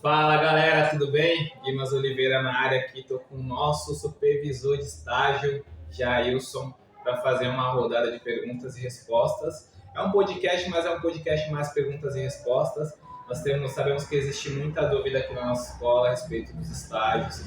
Fala galera, tudo bem? Guimas Oliveira na área aqui, estou com o nosso supervisor de estágio, Jailson, para fazer uma rodada de perguntas e respostas. É um podcast, mas é um podcast mais perguntas e respostas. Sabemos que existe muita dúvida aqui na nossa escola a respeito dos estágios.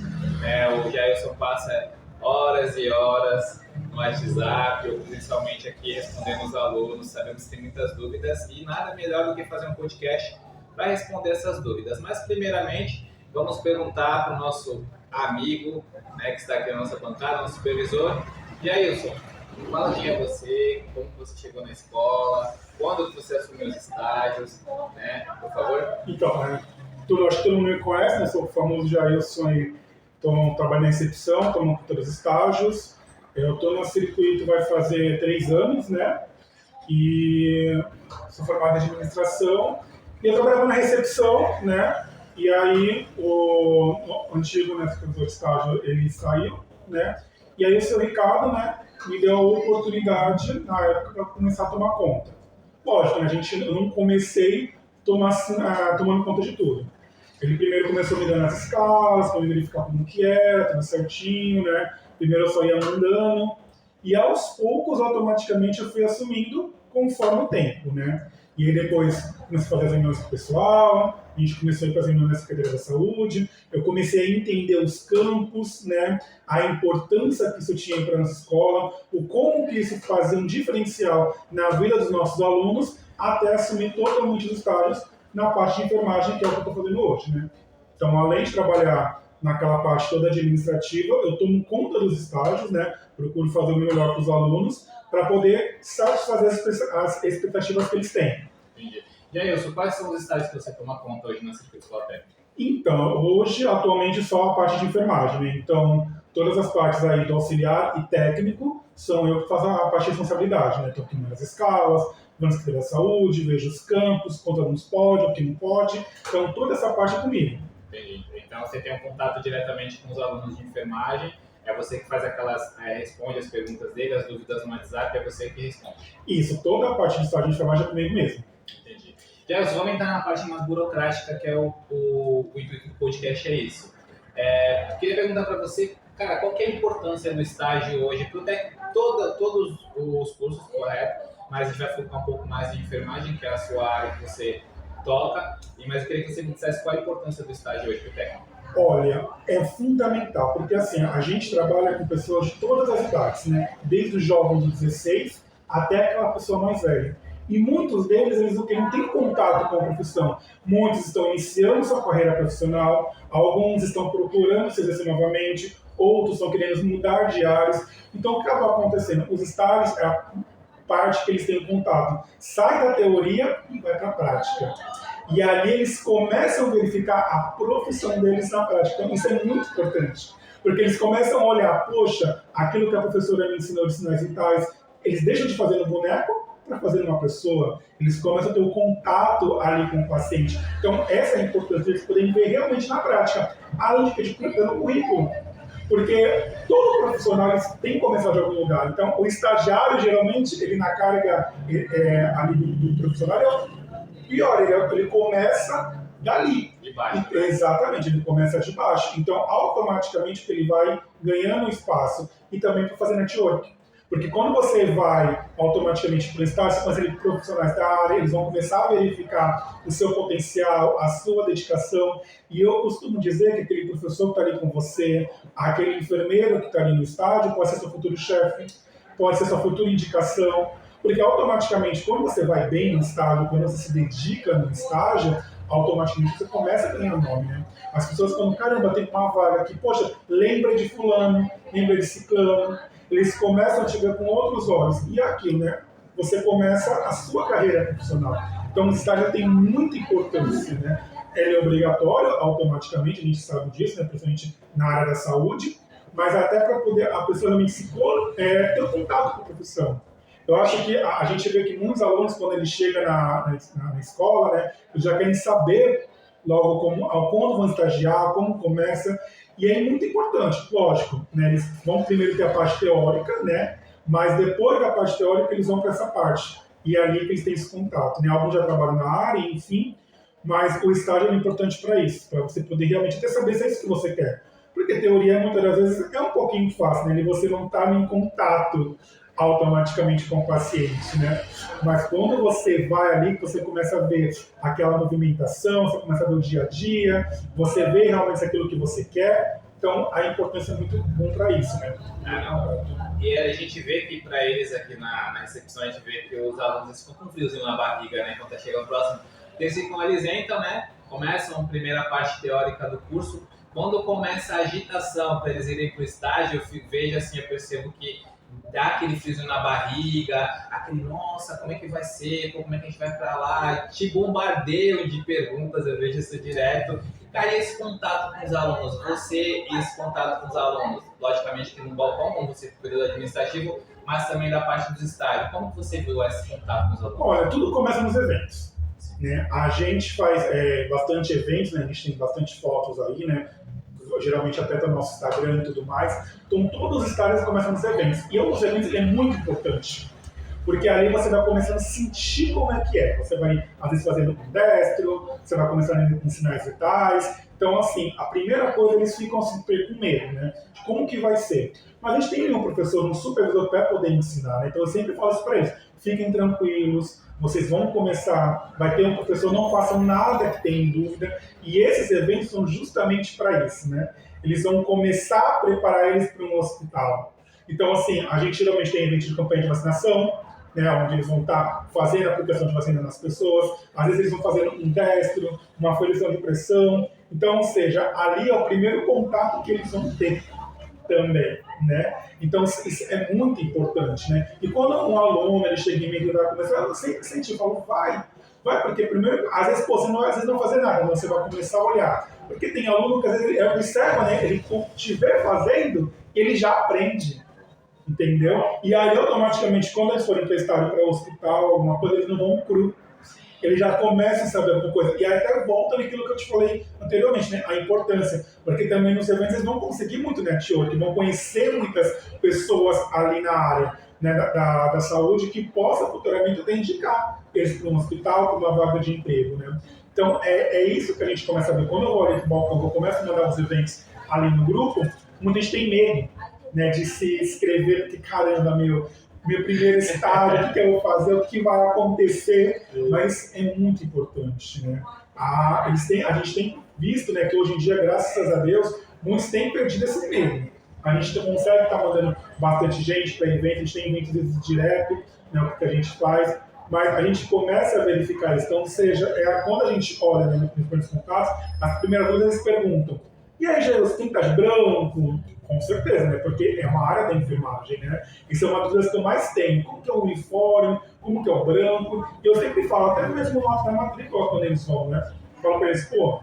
O Jailson passa horas e horas no WhatsApp, ou principalmente aqui respondendo os alunos. Sabemos que tem muitas dúvidas e nada melhor do que fazer um podcast para responder essas dúvidas. Mas, primeiramente, vamos perguntar para o nosso amigo, que está aqui na nossa bancada, nosso supervisor. Jailson, fala quem é você, como você chegou na escola, quando você assumiu os estágios, por favor. Então, acho que todo mundo me conhece, né? Sou o famoso Jailson e trabalho na recepção, estou em todos os estágios. Eu estou no circuito, vai fazer 3 anos, né? E sou formado em administração. E eu trabalhava na recepção, né? E aí o antigo, né, supervisor de estágio, ele saiu, né? E aí o seu Ricardo, né, me deu a oportunidade, na época, para começar a tomar conta. Lógico, né, eu não comecei tomando conta de tudo. Ele primeiro começou me dando as escalas, para me verificar como que era, tudo certinho, né? Primeiro eu só ia mandando. E aos poucos, automaticamente, eu fui assumindo conforme o tempo, né? E aí depois comecei a fazer as reuniões com o pessoal, a gente começou a ir para as reuniões na Secretaria da Saúde, eu comecei a entender os campos, né, a importância que isso tinha para a nossa escola, o como que isso fazia um diferencial na vida dos nossos alunos, até assumir totalmente os estágios na parte de enfermagem, que é o que eu estou fazendo hoje, né? Então, além de trabalhar naquela parte toda administrativa, eu tomo conta dos estágios, né, procuro fazer o melhor para os alunos, para poder satisfazer as expectativas que eles têm. Entendi. Jailson, quais são os estágios que você toma conta hoje na Escola Técnica? Então, hoje, atualmente, só a parte de enfermagem, né? Então, todas as partes aí do auxiliar e técnico são eu que faço a parte de responsabilidade, né? Estou aqui nas escalas, vou na Secretaria da Saúde, vejo os campos, quantos alunos pode, o que não pode. Então, toda essa parte é comigo. Entendi. Então, você tem um contato diretamente com os alunos de enfermagem. É você que faz responde as perguntas dele, as dúvidas no WhatsApp, é você que responde. Isso, toda a parte de estágio de enfermagem é comigo mesmo. Entendi. Jailson, vamos entrar na parte mais burocrática, que é o intuito do podcast, é isso. Queria perguntar para você, cara, qual que é a importância do estágio hoje? Todos os cursos, correto, mas a gente vai focar um pouco mais em enfermagem, que é a sua área que você toca, mas eu queria que você me dissesse qual a importância do estágio hoje para o técnico. Olha, é fundamental, porque assim, a gente trabalha com pessoas de todas as idades, né? Desde o jovem de 16 até aquela pessoa mais velha. E muitos deles, eles não têm contato com a profissão. Muitos estão iniciando sua carreira profissional, alguns estão procurando se exercer novamente, outros estão querendo mudar de áreas. Então, o que acaba acontecendo? Os estágios é a parte que eles têm contato. Sai da teoria e vai para a prática. E ali eles começam a verificar a profissão deles na prática. Então, isso é muito importante. Porque eles começam a olhar, poxa, aquilo que a professora me ensinou de sinais vitais, eles deixam de fazer no boneco para fazer numa pessoa. Eles começam a ter o contato ali com o paciente. Então, essa é a importância de eles poderem ver realmente na prática, além de que eles colocando o currículo. Porque todo profissional tem que começar de algum lugar. Então, o estagiário, geralmente, ele na carga ali do profissional, pior, ele começa dali. De baixo. Exatamente, ele começa de baixo. Então, automaticamente, ele vai ganhando espaço e também para fazer network. Porque quando você vai automaticamente para o estágio, mas eles profissionais da área, eles vão começar a verificar o seu potencial, a sua dedicação. E eu costumo dizer que aquele professor que está ali com você, aquele enfermeiro que está ali no estágio, pode ser seu futuro chefe, pode ser sua futura indicação. Porque automaticamente, quando você vai bem no estágio, quando você se dedica no estágio, automaticamente você começa a ganhar nome, né? As pessoas falam, caramba, tem uma vaga aqui, poxa, lembra de fulano, lembra de ciclano. Eles começam a te ver com outros olhos. E aquilo, né? Você começa a sua carreira profissional. Então, o estágio tem muita importância, né? Ele é obrigatório, automaticamente, a gente sabe disso, né? Principalmente na área da saúde, mas até para poder a pessoa realmente ter contato com a profissão. Eu acho que a gente vê que muitos alunos, quando eles chegam na escola, né, eles já querem saber logo quando vão estagiar, como começa, e é muito importante, lógico, né, eles vão primeiro ter a parte teórica, né, mas depois da parte teórica eles vão para essa parte, e é ali que eles têm esse contato, né, alguns já trabalham na área, enfim, Mas o estágio é importante para isso, para você poder realmente até saber se é isso que você quer. Porque teoria, muitas das vezes, é um pouquinho fácil, né? E você não está em contato automaticamente com o paciente, né? Mas quando você vai ali, você começa a ver aquela movimentação, você começa a ver o dia a dia, você vê realmente se é aquilo que você quer, então a importância é muito bom para isso, né? E a gente vê que para eles aqui na recepção, a gente vê que os alunos ficam com um friozinho na barriga, né? Quando chega o próximo, eles ficam, eles entram, né? Começam a primeira parte teórica do curso. Quando começa a agitação para eles irem para o estágio, eu vejo assim, eu percebo que dá aquele friozinho na barriga, aquele, nossa, como é que vai ser, como é que a gente vai para lá, te bombardeiam de perguntas, eu vejo isso direto. E, cara, esse contato com os alunos, você e esse contato com os alunos, logicamente que no balcão, como você cuida do administrativo, mas também da parte dos estágios, como você viu esse contato com os alunos? Olha, tudo começa nos eventos, né? A gente faz bastante eventos, né? A gente tem bastante fotos aí, né? Geralmente até no nosso Instagram e tudo mais. Então, todos os estágios começam nos eventos. E os eventos é muito importante, porque ali você vai começando a sentir como é que é. Você vai, às vezes, fazendo com destro, você vai começando a ensinar sinais vitais. Então, assim, a primeira coisa, eles ficam super com medo, né? De como que vai ser. Mas a gente tem um professor, um supervisor para poder ensinar, né? Então, eu sempre falo isso para eles. Fiquem tranquilos, vocês vão começar, vai ter um professor, não façam nada que tenham dúvida. E esses eventos são justamente para isso, né? Eles vão começar a preparar eles para um hospital. Então, assim, a gente geralmente tem eventos de campanha de vacinação, né, onde eles vão estar fazendo a aplicação de vacina nas pessoas, às vezes eles vão fazendo um destro, uma aferição de pressão. Então, ou seja, ali é o primeiro contato que eles vão ter também, né? Então, isso é muito importante, né? E quando um aluno ele chega em mim e vai começar, eu sempre incentivo, falo, vai, porque primeiro, às vezes, pô, você não, às vezes não fazer nada, você vai começar a olhar. Porque tem aluno que às vezes ele observa, né? Ele estiver fazendo, ele já aprende. Entendeu? E aí, automaticamente, quando eles forem testados para o hospital, alguma coisa, eles não vão cru. Eles já começam a saber alguma coisa. E aí até volta naquilo que eu te falei anteriormente, né? A importância. Porque também nos eventos eles vão conseguir muito network, vão conhecer muitas pessoas ali na área, né, da saúde que possa futuramente até indicar eles para um hospital, para uma vaga de emprego, né? Então, é isso que a gente começa a ver. Quando eu vou ali para o balcão, eu começo a mandar os eventos ali no grupo, muita gente tem medo, né, de se inscrever, porque caramba, meu primeiro estágio, o que eu vou fazer, o que vai acontecer, mas é muito importante, né? A gente tem visto, né, que hoje em dia, graças a Deus, muitos têm perdido esse medo. A gente consegue estar mandando bastante gente para eventos, a gente tem eventos direto, né, o que a gente faz, mas a gente começa a verificar isso. Então, ou seja, quando a gente olha, né, nos primeiros contatos, as primeiras coisas eles perguntam, e aí, Jair, você tem que estar de branco? Com certeza, né? Porque é uma área da enfermagem, né? Isso é uma das coisas que eu mais tenho. Como que é o uniforme? Como que é o branco? E eu sempre falo, até mesmo na matrícula, quando eles vão, né? Eu falo para eles, pô,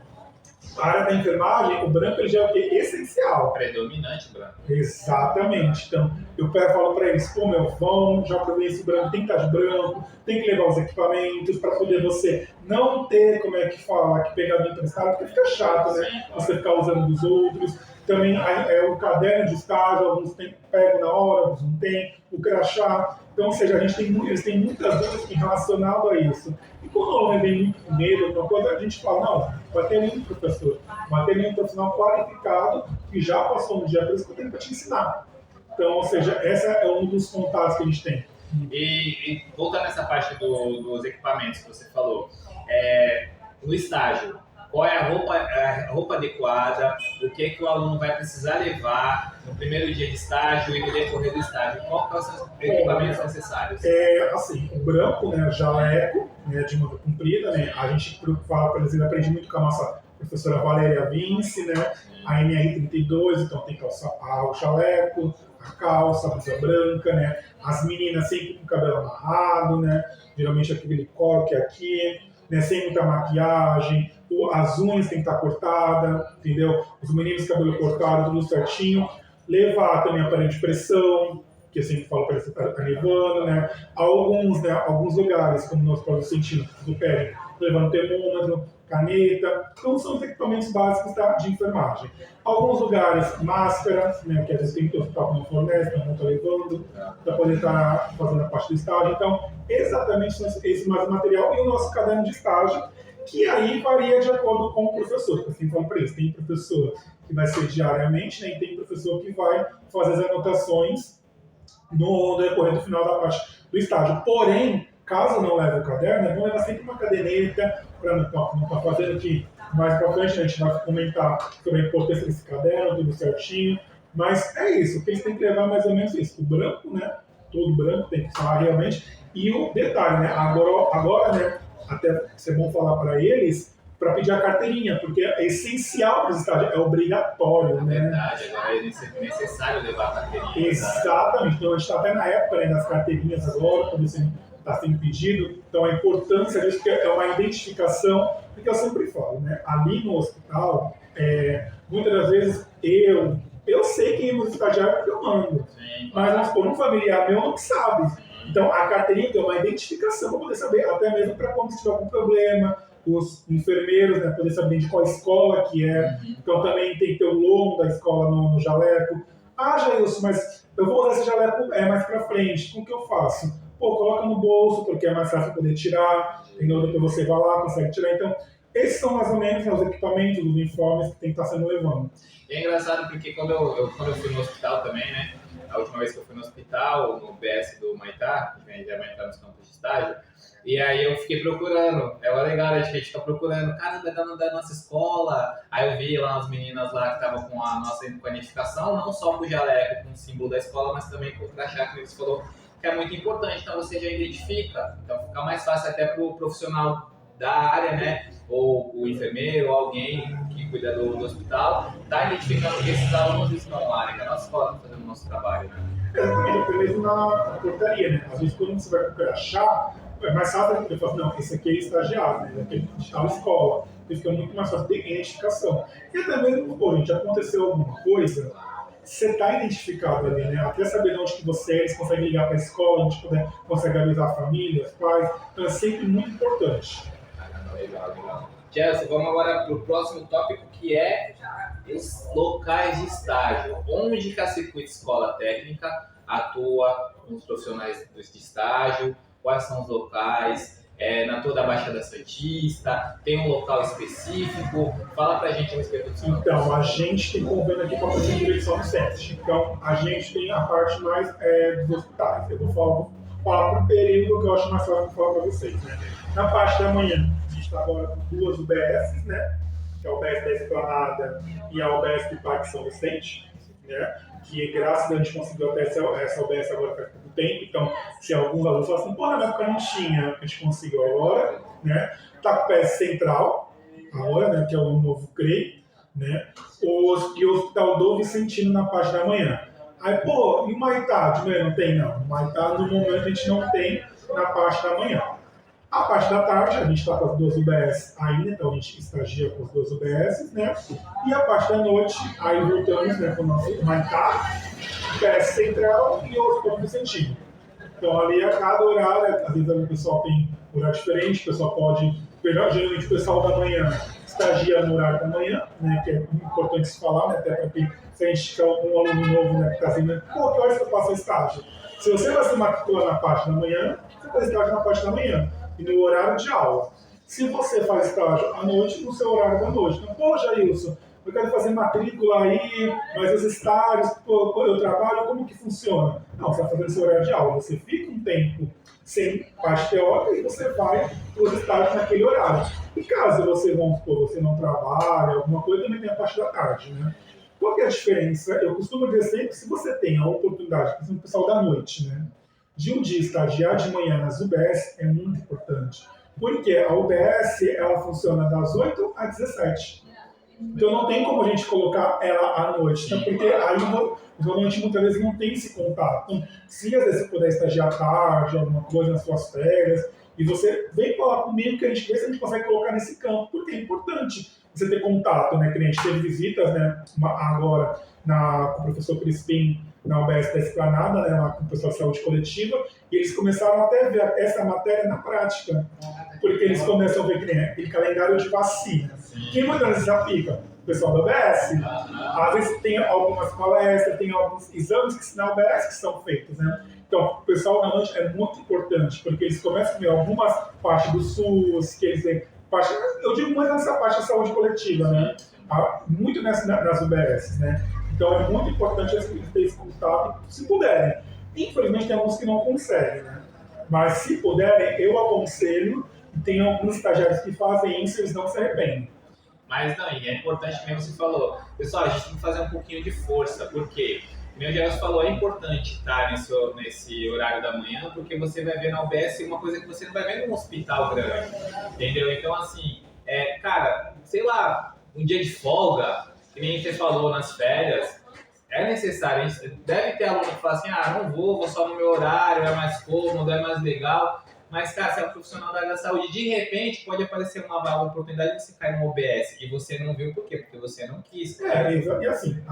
a área da enfermagem, o branco ele já é o quê? Essencial. Predominante branco. Exatamente. Então, eu falo para eles, pô, vão, já provei esse branco, tem que estar de branco, tem que levar os equipamentos para poder você não ter, como é que fala, que pegar do emprestado, porque fica chato, né? Você ficar usando dos outros. Também o caderno de estágio, alguns pegam na hora, alguns não tem, o crachá. Então, ou seja, eles têm muitas dúvidas relacionadas a isso. E quando o aluno vem muito com medo, alguma coisa, a gente fala, não, vai ter nenhum professor, vai ter nenhum profissional qualificado que já passou no dia, por isso que eu tenho para te ensinar. Então, ou seja, esse é um dos contatos que a gente tem. E voltando nessa parte dos equipamentos que você falou, no estágio, qual é a roupa adequada, o que o aluno vai precisar levar no primeiro dia de estágio e no decorrer do estágio? Quais são os equipamentos necessários? Assim, o branco, né, jaleco, né, de manga comprida, né, a gente fala para eles, ele aprende muito com a nossa professora Valéria Vince, né, a NR32, então tem o jaleco, a calça, a blusa branca, né, as meninas sempre com o cabelo amarrado, né, geralmente aquele coque aqui, né, sem muita maquiagem, as unhas tem que estar cortadas, entendeu? Os meninos cabelo cortado, tudo certinho. Levar também aparelho de pressão, que eu sempre falo para você estar levando, né? Alguns lugares, como nós próprios científicos do pedem, levando termômetro, caneta. Então, são os equipamentos básicos de enfermagem. Alguns lugares, máscara, né, que às vezes tem que estar não fornece, não está levando, para poder estar fazendo a parte do estágio. Então, exatamente esse mais material e o nosso caderno de estágio, que aí varia de acordo com o professor. Assim como para eles, tem professor que vai ser diariamente, né, e tem professor que vai fazer as anotações no decorrer do final da parte do estágio. Porém, caso não leve o caderno, é bom levar sempre uma caderneta para não estar fazendo que mais para frente a gente vai comentar sobre a importância desse caderno, tudo certinho. Mas é isso, o que eles têm que levar mais ou menos isso. O branco, né? Todo branco tem que falar realmente. E o detalhe, né? Agora, né? Até ser bom falar para eles para pedir a carteirinha, porque é essencial para os estágios, é obrigatório, né? É verdade, agora é necessário levar a carteirinha. Exatamente, então a gente está até na época, né, das carteirinhas agora, quando está sendo pedido, então a importância disso é uma identificação, porque eu sempre falo, né? Ali no hospital, muitas das vezes eu sei quem é o estagiário que eu mando, mas vamos supor, um familiar meu não sabe. Então, a carteirinha tem uma identificação para poder saber, até mesmo para quando tiver algum problema, os enfermeiros, né, poder saber de qual escola que é. Então, também tem que ter o logo da escola no jaleco. Ah, Jailson, mas eu vou usar esse jaleco mais para frente, como que eu faço? Pô, coloca no bolso, porque é mais fácil poder tirar, entendeu? Depois você vai lá, consegue tirar. Então, esses são mais ou menos os equipamentos, os uniformes que tem que estar sendo levando. E é engraçado porque quando eu fui no hospital também, né? A última vez que eu fui no hospital, no BS do Maitá, que a gente vai entrar nos campos de estágio, e aí eu fiquei procurando. É legal a gente fica procurando, caramba, da nossa escola. Aí eu vi lá as meninas lá que estavam com a nossa identificação, não só com o jaleco, com o símbolo da escola, mas também com o crachá que eles falou que é muito importante. Então você já identifica, então fica mais fácil até para o profissional da área, né? Ou o enfermeiro, ou alguém que cuida do hospital, está identificando que esses alunos estão lá, né? Que a nossa escola está fazendo o nosso trabalho, né? Exatamente, até mesmo na portaria, né? Às vezes, quando você vai procurar achar, é mais fácil você falar, não, esse aqui é estagiário, né? Esse aqui é de tal escola. Fica muito mais fácil ter identificação. E até mesmo, pô, gente, aconteceu alguma coisa, você está identificado ali, né? Até saber de onde que você é, eles conseguem ligar para a escola, a gente consegue avisar a família, os pais. Então, é sempre muito importante. Legal. Chelsea, vamos agora para o próximo tópico, que é os locais de estágio. Onde que a Circuito Escola Técnica atua com os profissionais de estágio? Quais são os locais? Na toda a Baixada Santista? Tem um local específico? Fala pra gente a respeito disso. Então, a gente tem convênio aqui com a direção do SESC. Então, a gente tem a parte mais dos hospitais. Eu vou falar por período que eu acho mais fácil de falar para vocês, né? Na parte da manhã, a gente está agora com duas UBSs, né? Que é a UBS da Esplanada e a UBS do Parque São Vicente, né? Que graças a Deus a gente conseguiu até essa UBS agora faz pouco tempo. Então, se alguns alunos falam assim, pô, na minha época não tinha, a gente conseguiu agora, né? Está com o PS Central, agora, né? Que é o novo CREI, né? E o Hospital do Vicentino na parte da manhã. Aí, pô, e o Maitá de manhã não tem? Não. O Maitá, no momento, a gente não tem na parte da manhã. A parte da tarde, a gente está com as duas UBS ainda, então a gente estagia com as duas UBS, né? E a parte da noite, aí voltamos, né, com o nosso Maitá, PS Central e o Hospital Vicentino. Então, ali a cada horário, às vezes o pessoal tem horário diferente, o pessoal pode, geralmente o pessoal da manhã estagia no horário da manhã, né, que é importante se falar, né, até porque se a gente tiver um aluno novo, né, que está sendo, pô, que horas que eu faço estágio? Se você vai se matricular na parte da manhã, você faz estágio na parte da manhã e no horário de aula. Se você faz estágio à noite, no seu horário da noite. Então, pô, Jailson, eu quero fazer matrícula aí, mas os estágios, pô, eu trabalho, como que funciona? Não, você vai fazer no seu horário de aula, você fica um tempo sem parte teórica e você vai para os estágios naquele horário. E caso você, vamos supor, você não trabalha, alguma coisa, também tem a parte da tarde, né? Qual que é a diferença? Eu costumo dizer sempre que se você tem a oportunidade, por exemplo, o pessoal da noite, né? De um dia estagiar de manhã nas UBS é muito importante. Porque a UBS, ela funciona das 8 às 17. Então não tem como a gente colocar ela à noite, então, porque aí normalmente muitas vezes não tem esse contato. Então, se às vezes você puder estagiar tarde, alguma coisa nas suas férias, e você vem falar comigo que a gente vê se a gente consegue colocar nesse campo, porque é importante você ter contato, né? Que a gente teve visitas, né? Agora com o professor Crispim na UBS da Esplanada, né? Lá com o pessoal de saúde coletiva, e eles começaram até a ver essa matéria na prática, porque eles começam a ver que nem aquele calendário de vacina. Quem muitas vezes aplica? O pessoal da UBS. Às vezes tem algumas palestras, tem alguns exames que na UBS que são feitos, né? Então, o pessoal da noite é muito importante, porque eles começam a ver algumas partes do SUS, que eles Eu digo mais nessa parte da saúde coletiva, né? Muito nas UBS, né? Então é muito importante eles terem esse contato, se puderem. Infelizmente tem alguns que não conseguem, né? Mas se puderem, eu aconselho, e tem alguns estagiários que fazem isso e eles não se arrependem. Mas não, e é importante mesmo você falou. Pessoal, a gente tem que fazer um pouquinho de força, porque, como o Diego falou, é importante estar nesse horário da manhã, porque você vai ver na UBS uma coisa que você não vai ver num hospital grande, entendeu? Então, assim, cara, sei lá, um dia de folga, que nem você falou nas férias, é necessário. Deve ter aluno que fala assim, não vou só no meu horário, é mais cômodo, é mais legal. Mas, cara, você é um profissional da área da saúde, de repente pode aparecer uma oportunidade de você cair no OBS e você não viu por quê? Porque você não quis. E assim,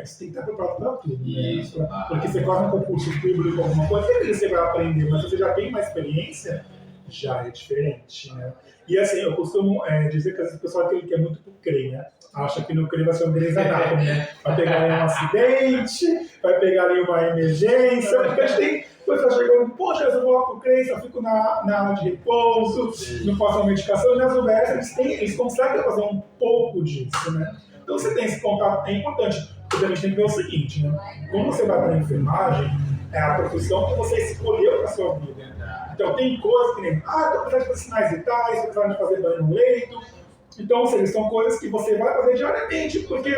você tem que estar preparado para tudo. Isso. Né? Porque você faz um concurso público, alguma coisa, você vai aprender, mas você já tem uma experiência, já é diferente, né? E assim, eu costumo dizer que o pessoal que é muito pro CREI, né? Acha que no CREI vai ser um Grey's Anatomy, né? Vai pegar ali um acidente, vai pegar ali uma emergência, porque a gente tem pessoas chegando, poxa, eu vou lá pro CREI, eu fico na área de repouso, não faço uma medicação, e nas UBS eles conseguem fazer um pouco disso, né? Então você tem esse contato, é importante, porque a gente tem que ver o seguinte, né? Quando você vai para a enfermagem, é a profissão que você escolheu para sua vida. Então, tem coisas que nem, estou precisando de fazer sinais vitais, estou precisando de fazer banho no leito. Então, ou seja, são coisas que você vai fazer diariamente, porque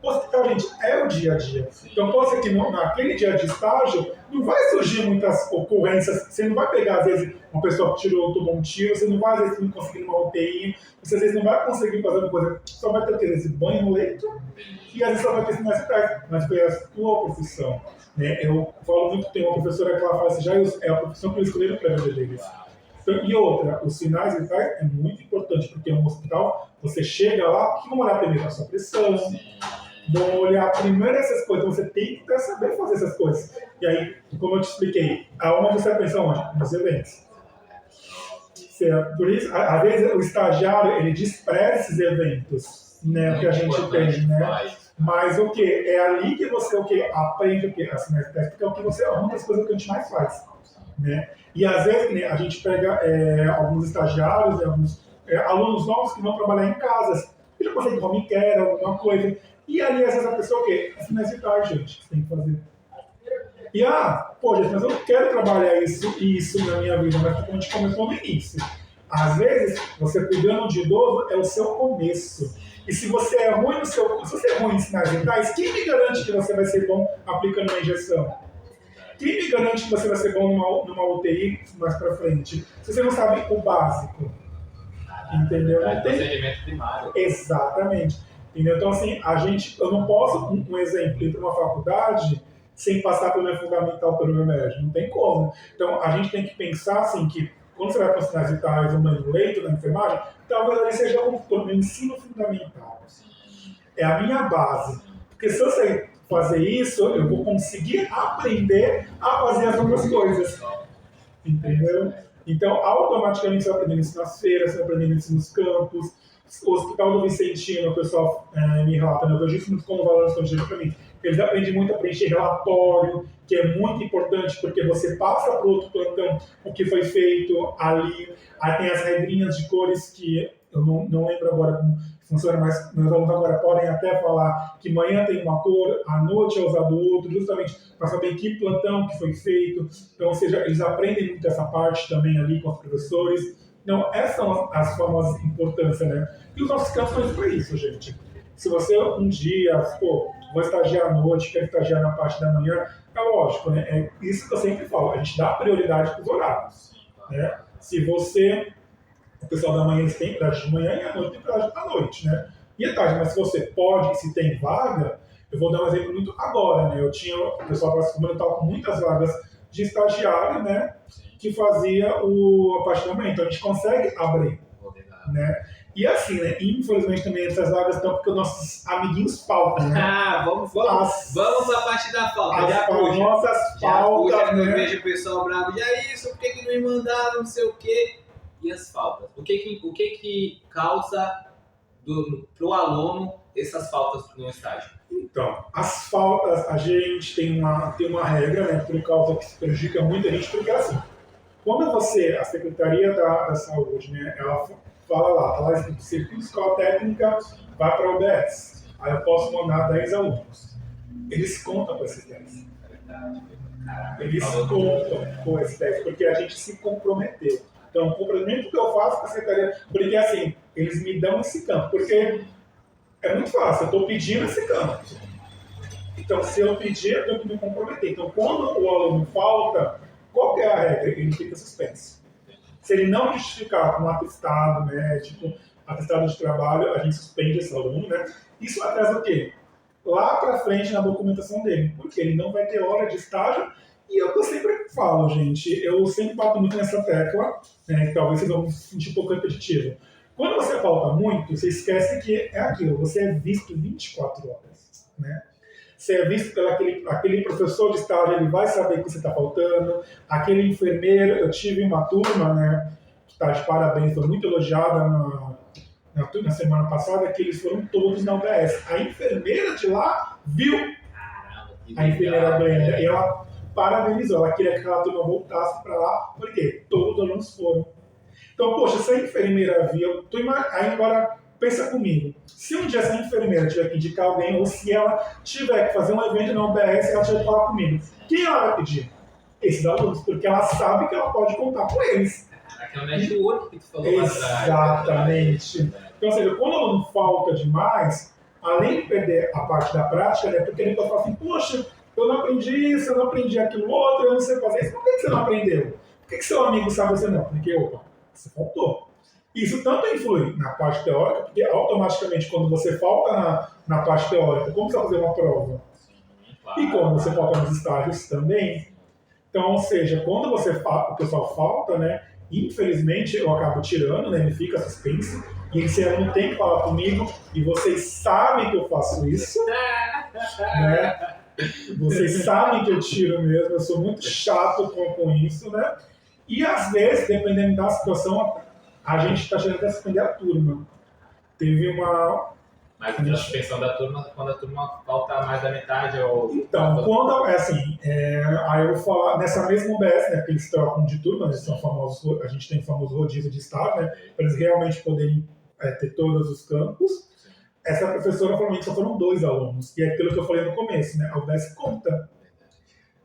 o hospital, gente, é o dia a dia. Então, pode ser que naquele dia de estágio, não vai surgir muitas ocorrências. Você não vai pegar, às vezes, uma pessoa que tomou um tiro, você não vai, às vezes, não conseguir uma UTI, você, às vezes, não vai conseguir fazer uma coisa, só vai ter esse banho no leito, e às vezes só vai ter sinais vitais, mas foi a sua profissão. Eu falo muito, tem uma professora que ela fala assim, já é a profissão que eles escolheram para a vida deles. Então, e outra, os sinais vitais é muito importante, porque no hospital, você chega lá, que vão olhar primeiro a sua pressão, vão olhar primeiro essas coisas, então você tem que saber fazer essas coisas. E aí, como eu te expliquei, aonde você pensa onde? Nos eventos. Por isso, às vezes, o estagiário, ele despreza esses eventos, né, que a gente tem, né? Mas o que? É ali que você aprende o que? Assim, porque é o que é uma das coisas que a gente mais faz. Né? E às vezes a gente pega alguns estagiários, alguns alunos novos que vão trabalhar em casas, que já conseguem home care, alguma coisa. E ali às vezes a pessoa o quê? É sinais vitais, gente, que você tem que fazer. E gente, mas eu não quero trabalhar isso na minha vida, mas como a gente começou no início. Às vezes, você cuidando de idoso é o seu começo. E se você é ruim se você é ruim em sinais vitais, quem me garante que você vai ser bom aplicando uma injeção? Quem me garante que você vai ser bom numa UTI mais pra frente? Se você não sabe o básico. Entendeu? É procedimento primário. Exatamente. Entendeu? Então, assim, eu não posso, um exemplo, ir para uma faculdade sem passar pelo meu fundamental, pelo meu médio. Não tem como. Então, a gente tem que pensar, assim, que quando você vai para os sinais vitais, no leito, na enfermagem, talvez ali seja o ensino fundamental. É a minha base. Porque se eu sei fazer isso, eu vou conseguir aprender a fazer as outras coisas. Entendeu? Então, automaticamente você vai aprendendo isso nas feiras, você vai aprendendo isso nos campos. O Hospital do Vicentino, o pessoal me relata, né? Eu vejo isso muito como valores que estão para mim. Eles aprendem muito a preencher relatório, que é muito importante, porque você passa para o outro plantão o que foi feito ali. Aí tem as regrinhas de cores que eu não lembro agora como funciona, mas meus alunos agora podem até falar que manhã tem uma cor, à noite é usado outro, justamente para saber que plantão que foi feito. Então, ou seja, eles aprendem muito essa parte também ali com os professores. Então, essas são as famosas importâncias, né? E os nossos campos são para isso, gente. Se você um dia, vou estagiar à noite, quero estagiar na parte da manhã, é lógico, né? É isso que eu sempre falo, a gente dá prioridade para os horários, né? Se você, o pessoal da manhã tem prazo de manhã e à noite tem prazo da noite, né? E à tarde, mas se você pode, se tem vaga, eu vou dar um exemplo muito agora, né? Eu tinha, o pessoal participando, eu estava com muitas vagas de estagiário, né? Que fazia a parte da manhã, então a gente consegue abrir, né? E assim, né? Infelizmente também essas vagas estão porque os nossos amiguinhos faltam, né? Vamos pra parte da falta. As famosas faltas, né? Eu vejo o pessoal bravo, e é isso, por que não me mandaram, não sei o quê. E as faltas? O que causa pro aluno essas faltas no estágio? Então, as faltas, a gente tem uma regra, né? Por causa que se prejudica muita gente, porque assim, quando a Secretaria da Saúde, né? Ela fala lá escrito circuito escola técnica, vai para a UBS. Aí eu posso mandar 10 alunos. Eles contam com esses 10. Eles contam com esses 10, porque a gente se comprometeu. Então, o comprometimento que eu faço com a secretaria, porque assim, eles me dão esse campo, porque é muito fácil, eu estou pedindo esse campo. Então, se eu pedir, eu tenho que me comprometer. Então, quando o aluno falta, qual que é a regra? Ele fica suspenso. Se ele não justificar com um atestado médico, atestado de trabalho, a gente suspende esse aluno, né? Isso atrasa o quê? Lá para frente na documentação dele, porque ele não vai ter hora de estágio. E é o que eu sempre falo, gente, eu sempre bato muito nessa tecla, né, que talvez vocês vão se sentir um pouco repetitivo. Quando você falta muito, você esquece que é aquilo, você é visto 24 horas, né? Você é visto pelo aquele professor de estágio, ele vai saber que você está faltando, aquele enfermeiro, eu tive uma turma, né, que está de parabéns, foi muito elogiada na semana passada, que eles foram todos na UBS. A enfermeira de lá viu a enfermeira Brenda, e ela parabenizou, ela queria que aquela turma voltasse para lá, porque todos os alunos foram. Então, poxa, se a enfermeira viu, aí agora pensa comigo, se um dia essa enfermeira tiver que indicar alguém, ou se ela tiver que fazer um evento na UBS, ela tiver que falar comigo, quem ela vai pedir? Esses alunos, porque ela sabe que ela pode contar com eles. Aquela network que tu falou lá atrás. Exatamente. Então, ou seja, quando o aluno falta demais, além de perder a parte da prática, né, porque ele pode falar assim, poxa, eu não aprendi isso, eu não aprendi aquilo outro, eu não sei fazer isso. Por que você não aprendeu? Por que seu amigo sabe você não? Porque, opa, você faltou. Isso tanto influi na parte teórica, porque automaticamente quando você falta na parte teórica, como você vai fazer uma prova? E quando você falta nos estágios também. Então, ou seja, quando o pessoal falta, né, infelizmente eu acabo tirando, né, ele fica suspenso, e esse aluno tem que falar comigo, e vocês sabem que eu faço isso, né? Vocês sabem que eu tiro mesmo, eu sou muito chato com isso, né? E às vezes, dependendo da situação, a gente está chegando a suspender a turma. Teve uma... Mas a suspensão da turma, quando a turma falta mais da metade ou... Então, quando é assim, aí eu vou falar, nessa mesma UBS, né, que eles trocam de turma, eles são famosos, a gente tem o famoso rodízio de estado, né, para eles realmente poderem ter todos os campos. Essa professora falou que só foram 2 alunos, e é aquilo que eu falei no começo, né, a UBS conta,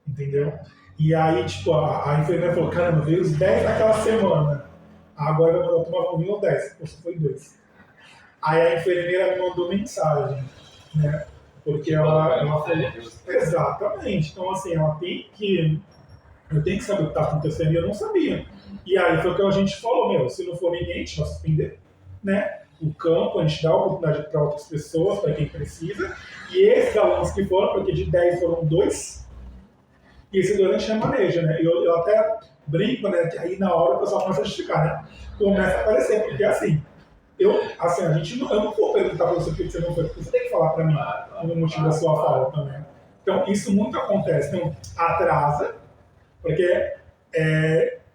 entendeu? E aí, tipo, a enfermeira falou, caramba, veio os 10 naquela semana, agora eu vou tomar 1 ou 10, ou só foi 2. Aí a enfermeira me mandou mensagem, né? Porque ela falou... Exatamente. Então, assim, eu tenho que saber o que está acontecendo e eu não sabia. E aí foi o que a gente falou, se não for ninguém, a gente vai suspender, né? O campo, a gente dá a oportunidade para outras pessoas, para quem precisa. E esses alunos que foram, porque de 10 foram 2, e esses 2 a gente remaneja, né? Eu até brinco, né? Que aí na hora o pessoal começa a justificar, né? Começa a aparecer, porque assim, eu não vou perguntar para você por que você não foi, porque você tem que falar para mim o motivo da sua falta, né? Então, isso muito acontece. Então, atrasa, porque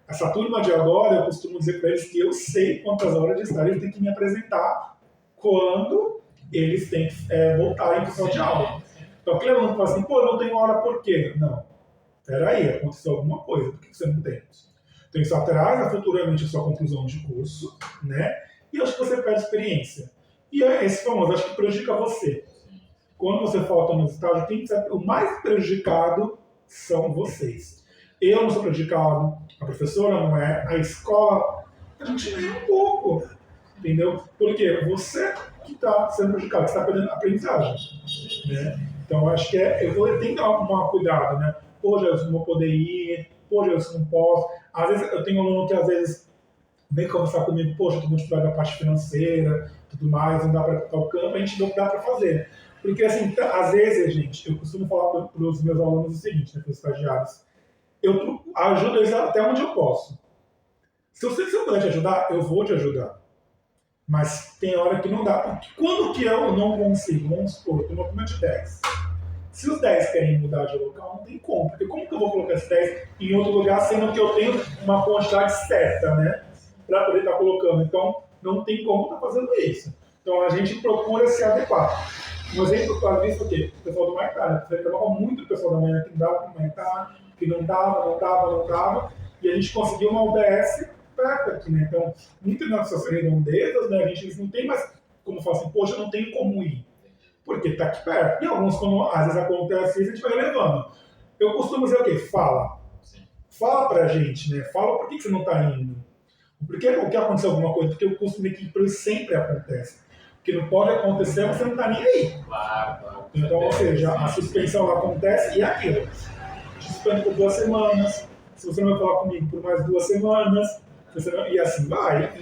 essa turma de agora, eu costumo dizer para eles que eu sei quantas horas de estágio eles têm que me apresentar quando eles têm que voltar em sala de aula. Então, aquele aluno fala assim, pô, eu não tenho hora por quê? Não, peraí, aconteceu alguma coisa, por que você não tem? Então, isso atrasa futuramente a sua conclusão de curso, né? E eu acho que você perde experiência. E esse famoso, acho que prejudica você. Quando você falta nos estágios, quem sabe, o mais prejudicado são vocês. Eu não sou prejudicado, a professora não é, a escola, a gente nem um pouco, entendeu? Porque você que está sendo prejudicado, que está perdendo a aprendizagem, né? Então, acho que eu tenho que tomar cuidado, né? Pô, eu não vou poder ir, pô, eu não posso. Às vezes, eu tenho um aluno que, às vezes, vem conversar comigo, poxa, eu estou muito preocupado com a parte financeira, tudo mais, não dá para tocar o campo, a gente vê o que dá para fazer. Porque, assim, às vezes, gente, eu costumo falar para os meus alunos o seguinte, né, para os estagiários, eu ajudo eles até onde eu posso. Se eu puder te ajudar, eu vou te ajudar. Mas tem hora que não dá. Porque quando que eu não consigo? Vamos supor, eu tenho uma turma de 10. Se os 10 querem mudar de local, não tem como. Porque como que eu vou colocar esses 10 em outro lugar, sendo que eu tenho uma quantidade certa, né? Para poder estar colocando. Então, não tem como estar fazendo isso. Então, a gente procura se adequar. Um exemplo claro disso é o quê? O pessoal do Maitá. Você reclamava muito do pessoal da manhã que não dava para o Maitá, que não dava. E a gente conseguiu uma UBS perto aqui, né? Então, muitas dessas redondezas, né, a gente não tem mais como falar assim, poxa, eu não tenho como ir, porque tá aqui perto. E alguns, quando às vezes acontece isso, a gente vai levando. Eu costumo dizer o quê? Fala. Fala pra gente, né? Fala por que você não tá indo. Porque o que aconteceu alguma coisa, porque o custo de equipe sempre acontece. O que não pode acontecer, você não tá nem aí. Claro. Então, ou seja, a suspensão lá acontece e é aquilo. Te suspende por 2 semanas, se você não vai falar comigo por mais 2 semanas, e assim vai.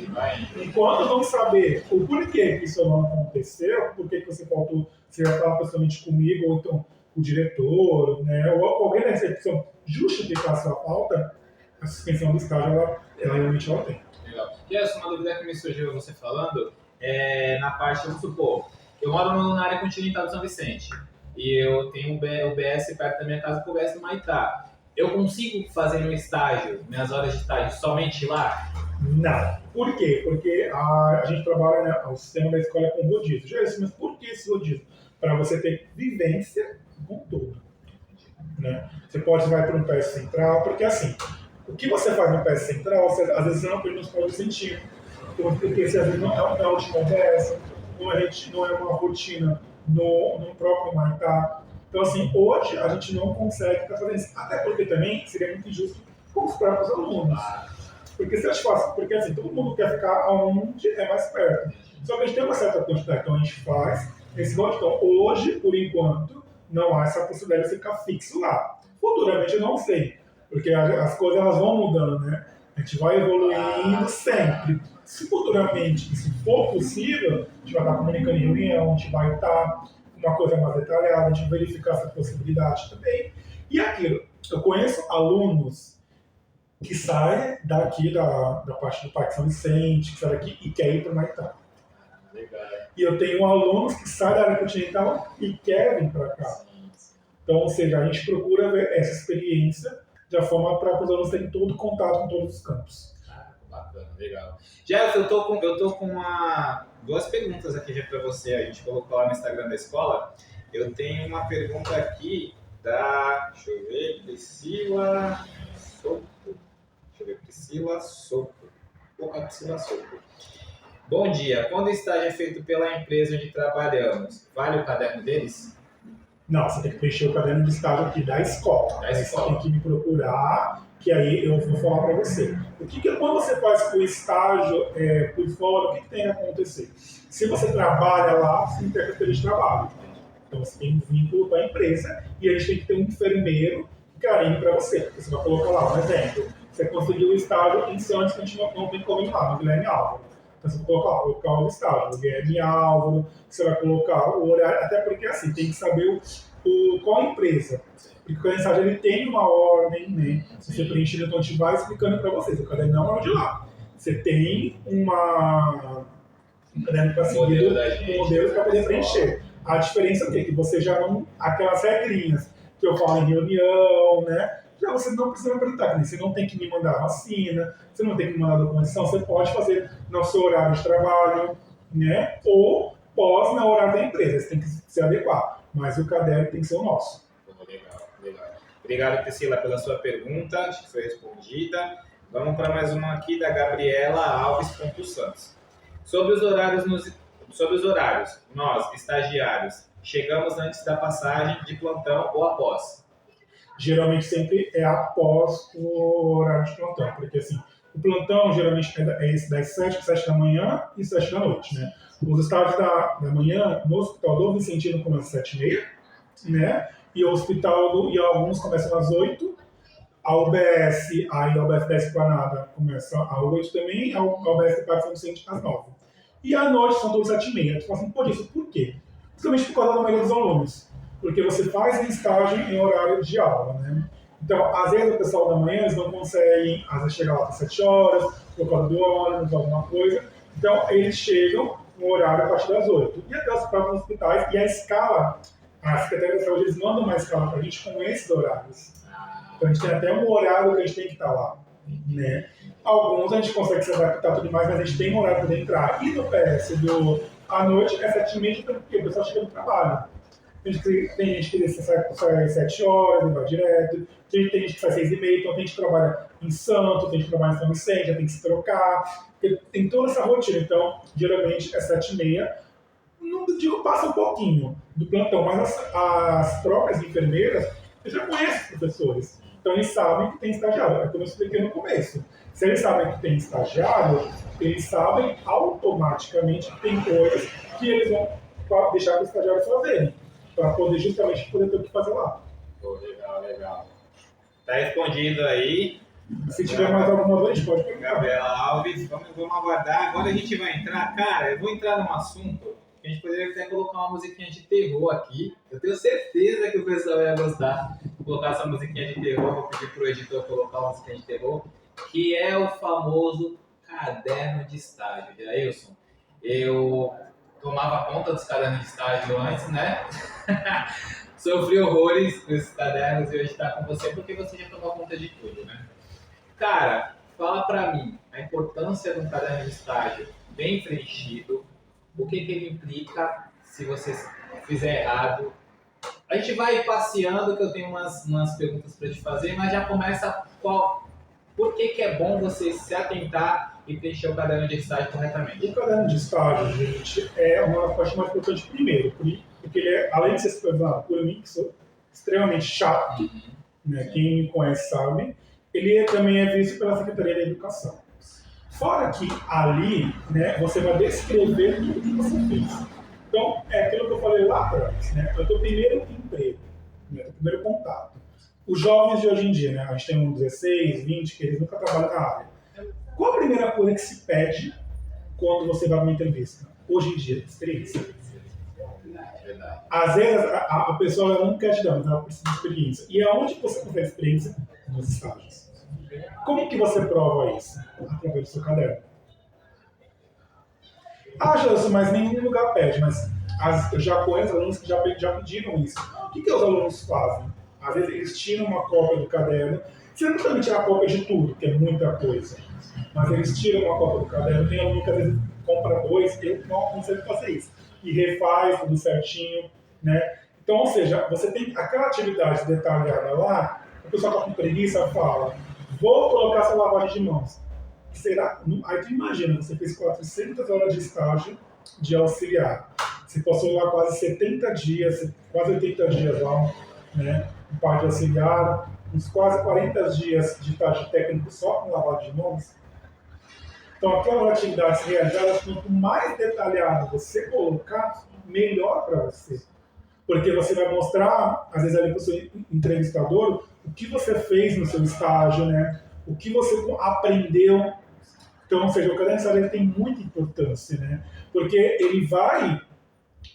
Enquanto não saber o porquê que isso não aconteceu, por que você faltou, você vai falar pessoalmente comigo, ou então o diretor, né, ou alguém da recepção justificar a sua falta, a suspensão do estágio, ela realmente ela tem. Legal. E essa uma dúvida que me surgiu você falando, na parte, vamos supor, eu moro na área continental de São Vicente, e eu tenho o BS perto da minha casa, que é o BS do Maitá. Eu consigo fazer meu estágio, minhas horas de estágio, somente lá? Não. Por quê? Porque a gente trabalha, né, o sistema da escola com rodízio. Já isso, mas por que esse rodízio? Para você ter vivência com tudo. Né? Você vai para um PS central, porque assim, o que você faz no PS central, às vezes você não tem nos pode sentir. Porque se às vezes não é uma última peça, não é uma rotina no próprio Maitá. Então, assim, hoje a gente não consegue estar fazendo isso. Até porque também seria muito injusto com os próprios alunos. Porque se a gente faz, porque assim, todo mundo quer ficar onde é mais perto. Só que a gente tem uma certa quantidade, então a gente faz esse lote. Então, hoje, por enquanto, não há essa possibilidade de ficar fixo lá. Futuramente eu não sei, porque as coisas elas vão mudando, né? A gente vai evoluindo sempre. Se futuramente, se for possível, a gente vai estar comunicando em reunião, a gente vai estar uma coisa mais detalhada, a gente vai verificar essa possibilidade também. E aquilo, eu conheço alunos que saem daqui da parte do Parque São Vicente, que sai daqui e quer ir para o Maitá. Legal. E eu tenho alunos que saem da área continental e querem vir para cá. Então, ou seja, a gente procura ver essa experiência de forma para os alunos terem todo o contato com todos os campos. Bacana, legal. Jefferson, eu tô com duas perguntas aqui já para você. A gente colocou lá no Instagram da escola. Eu tenho uma pergunta aqui da, deixa eu ver, Priscila Soco. Bom dia. Quando o estágio é feito pela empresa onde trabalhamos, vale o caderno deles? Não, você tem que preencher o caderno de estágio aqui da escola. Aí você tem que me procurar, que aí eu vou falar para você. Quando você faz o estágio por fora, o que tem que acontecer? Se você trabalha lá, você tem que ter carteira de trabalho. Então você tem um vínculo com a empresa e a gente tem que ter um enfermeiro carinho para você. Você vai colocar lá, um exemplo. Você conseguiu o estágio em Santos, que a gente não tem como ir lá, no Guilherme Álvaro. Então você vai colocar lá, o local do estágio, o Guilherme Álvaro, você vai colocar o horário, até porque assim, tem que saber qual empresa. Porque o estágio ele tem uma ordem, né? Se você preencher, então a gente vai explicando para vocês. O caderno não é o de lá. Você tem um caderno para seguir, um modelo para poder preencher. A diferença é o quê? Que você já não. Aquelas regrinhas que eu falo em reunião, né? Já você não precisa me apresentar. Você não tem que me mandar vacina, você não tem que me mandar documentação, você pode fazer no seu horário de trabalho, né? Ou pós no horário da empresa. Você tem que se adequar. Mas o caderno tem que ser o nosso. Legal. Obrigado, Priscila, pela sua pergunta. Acho que foi respondida. Vamos para mais uma aqui da Gabriela Alves Santos. Sobre os horários, nós, estagiários, chegamos antes da passagem de plantão ou após? Geralmente sempre é após o horário de plantão, porque assim, o plantão geralmente é esse das 7 da manhã e 7 da noite, né? Os estágios da manhã, no Hospital do Vicentino começam às 7h30, né? E e alguns começam às 8. A UBS da Esplanada começa às 8 também, a UBS do Parque São Vicente às 9. E à noite são todos 7h30. Tu fala assim, por isso, por quê? Principalmente por causa da maioria dos alunos. Porque você faz um estágio em horário de aula, né? Então, às vezes o pessoal da manhã eles não conseguem, às vezes chega lá às 7 horas, por causa do ônibus, alguma coisa. Então, eles chegam no horário a partir das 8. E até os próprios hospitais, e a escala, a Secretaria da Saúde, eles mandam uma escala para a gente com esses horários. Então, a gente tem até um horário que a gente tem que estar lá, né? Alguns a gente consegue se adaptar tudo mais, mas a gente tem um horário para entrar. E no PS à noite é 7h30, porque o pessoal chega do trabalho. Tem gente que sai às 7 horas e vai direto. Tem gente que sai às 6h30, então tem gente que trabalha em Santo, tem gente que trabalha em São Vicente, já tem que se trocar. Tem toda essa rotina. Então, geralmente é 7h30. Não digo passa um pouquinho do plantão, mas as próprias enfermeiras já conhecem os professores. Então eles sabem que tem estagiário. É como eu expliquei no começo. Se eles sabem que tem estagiário, eles sabem automaticamente que tem coisas que eles vão deixar para os estagiários fazerem, para poder justamente poder ter o que fazer lá. Pô, legal, legal. Tá respondido aí. Se tiver mais alguma dúvida, a gente pode pegar. Gabriela Alves, vamos aguardar. Agora a gente vai entrar, cara, eu vou entrar num assunto que a gente poderia até colocar uma musiquinha de terror aqui. Eu tenho certeza que o pessoal ia gostar de colocar essa musiquinha de terror. Vou pedir pro editor colocar uma musiquinha de terror, que é o famoso caderno de estágio. Jailson, eu tomava conta dos cadernos de estágio antes, né? Sofri horrores com esses cadernos e hoje está com você porque você já tomou conta de tudo, né? Cara, fala pra mim a importância de um caderno de estágio bem preenchido, o que ele implica se você fizer errado. A gente vai passeando, que eu tenho umas perguntas para te fazer, mas já começa por que é bom você se atentar e preencher o caderno de estágio corretamente? O caderno de estágio, gente, é uma parte mais importante primeiro, porque ele é, além de ser supervisionado por mim, que sou extremamente chato, né, quem me conhece sabe, ele também é visto pela Secretaria da Educação. Fora que ali, né, você vai descrever tudo que você fez. Então, é aquilo que eu falei lá atrás, né? É o teu primeiro emprego, né, o primeiro contato. Os jovens de hoje em dia, né, a gente tem uns 16, 20, que eles nunca trabalham na área. Qual a primeira coisa que se pede quando você vai para uma entrevista? Hoje em dia, experiência. Às vezes a pessoa ela não quer te dar, mas ela precisa de experiência. E aonde você consegue experiência? Nos estágios. Como que você prova isso? Através do seu caderno. Ah, Gelson, mas nenhum lugar pede, mas eu já conheço alunos que já pediram isso. O que os alunos fazem? Às vezes eles tiram uma cópia do caderno. Você não também tirar cópia de tudo, que é muita coisa. Mas eles tiram uma cópia do caderno. Tem aluno que às vezes compra 2, eu não aconselho fazer isso. E refaz tudo certinho, né? Então, ou seja, você tem aquela atividade detalhada lá, a pessoa está com preguiça, fala, vou colocar essa lavagem de mãos. Será? Aí tu imagina, você fez 400 horas de estágio de auxiliar. Você passou lá quase 70 dias, quase 80 dias lá, né? Um par de auxiliar, uns quase 40 dias de estágio técnico só com lavagem de mãos. Então, aquelas atividades realizadas, quanto mais detalhado você colocar, melhor para você. Porque você vai mostrar, às vezes ali para o seu entrevistador, o que você fez no seu estágio, né? O que você aprendeu. Então, ou seja, o caderno de estágio tem muita importância, né? Porque ele vai,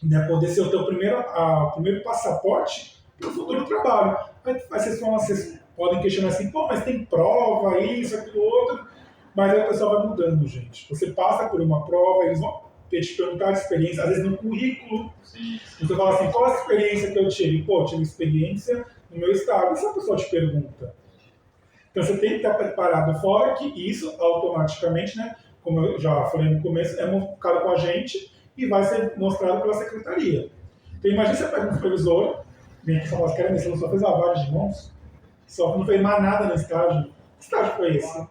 né, poder ser o teu primeiro passaporte para o futuro trabalho. Aí vocês podem questionar assim, pô, mas tem prova, isso, aquilo, outro. Mas aí o pessoal vai mudando, gente. Você passa por uma prova, eles vão te perguntar a experiência, às vezes no currículo. Sim. Você fala assim, qual a experiência que eu tive? Pô, eu tive experiência no meu estado. E se a pessoa te pergunta? Então você tem que estar preparado, fora que isso automaticamente, né, como eu já falei no começo, é focado com a gente e vai ser mostrado pela secretaria. Então imagina você pega um supervisor, vem aqui e fala, cara, você só fez lavagem de mãos, só não fez mais nada no estágio. Que estágio foi esse?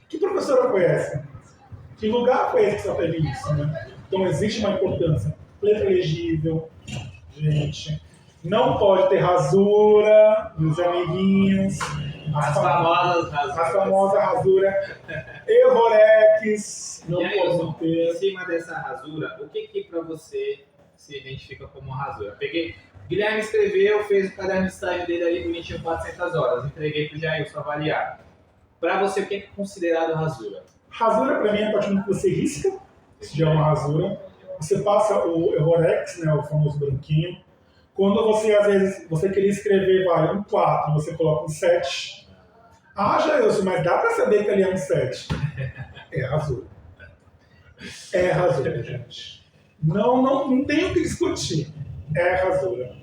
Que professora foi essa? Que lugar foi esse que só teve isso, né? Então existe uma importância. Letra legível, gente. Não pode ter rasura nos amiguinhos. As famosas rasuras. As famosas rasuras. Errorex. Não pode ter. Em cima dessa rasura, o que para você se identifica como rasura? Peguei. Guilherme escreveu, fez o caderno de estágio dele ali bonitinho, 400 horas. Entreguei pro Jailson avaliar. Para você, o que é considerado rasura? Rasura, para mim, é a partir do momento que você risca, isso já é uma rasura. Você passa o Errorex, né, o famoso branquinho. Quando você, às vezes, você queria escrever, vai, um 4, você coloca um 7. Ah, Jailson, mas dá para saber que ali é um 7. É rasura. É rasura, gente. Não tem o que discutir. É rasura.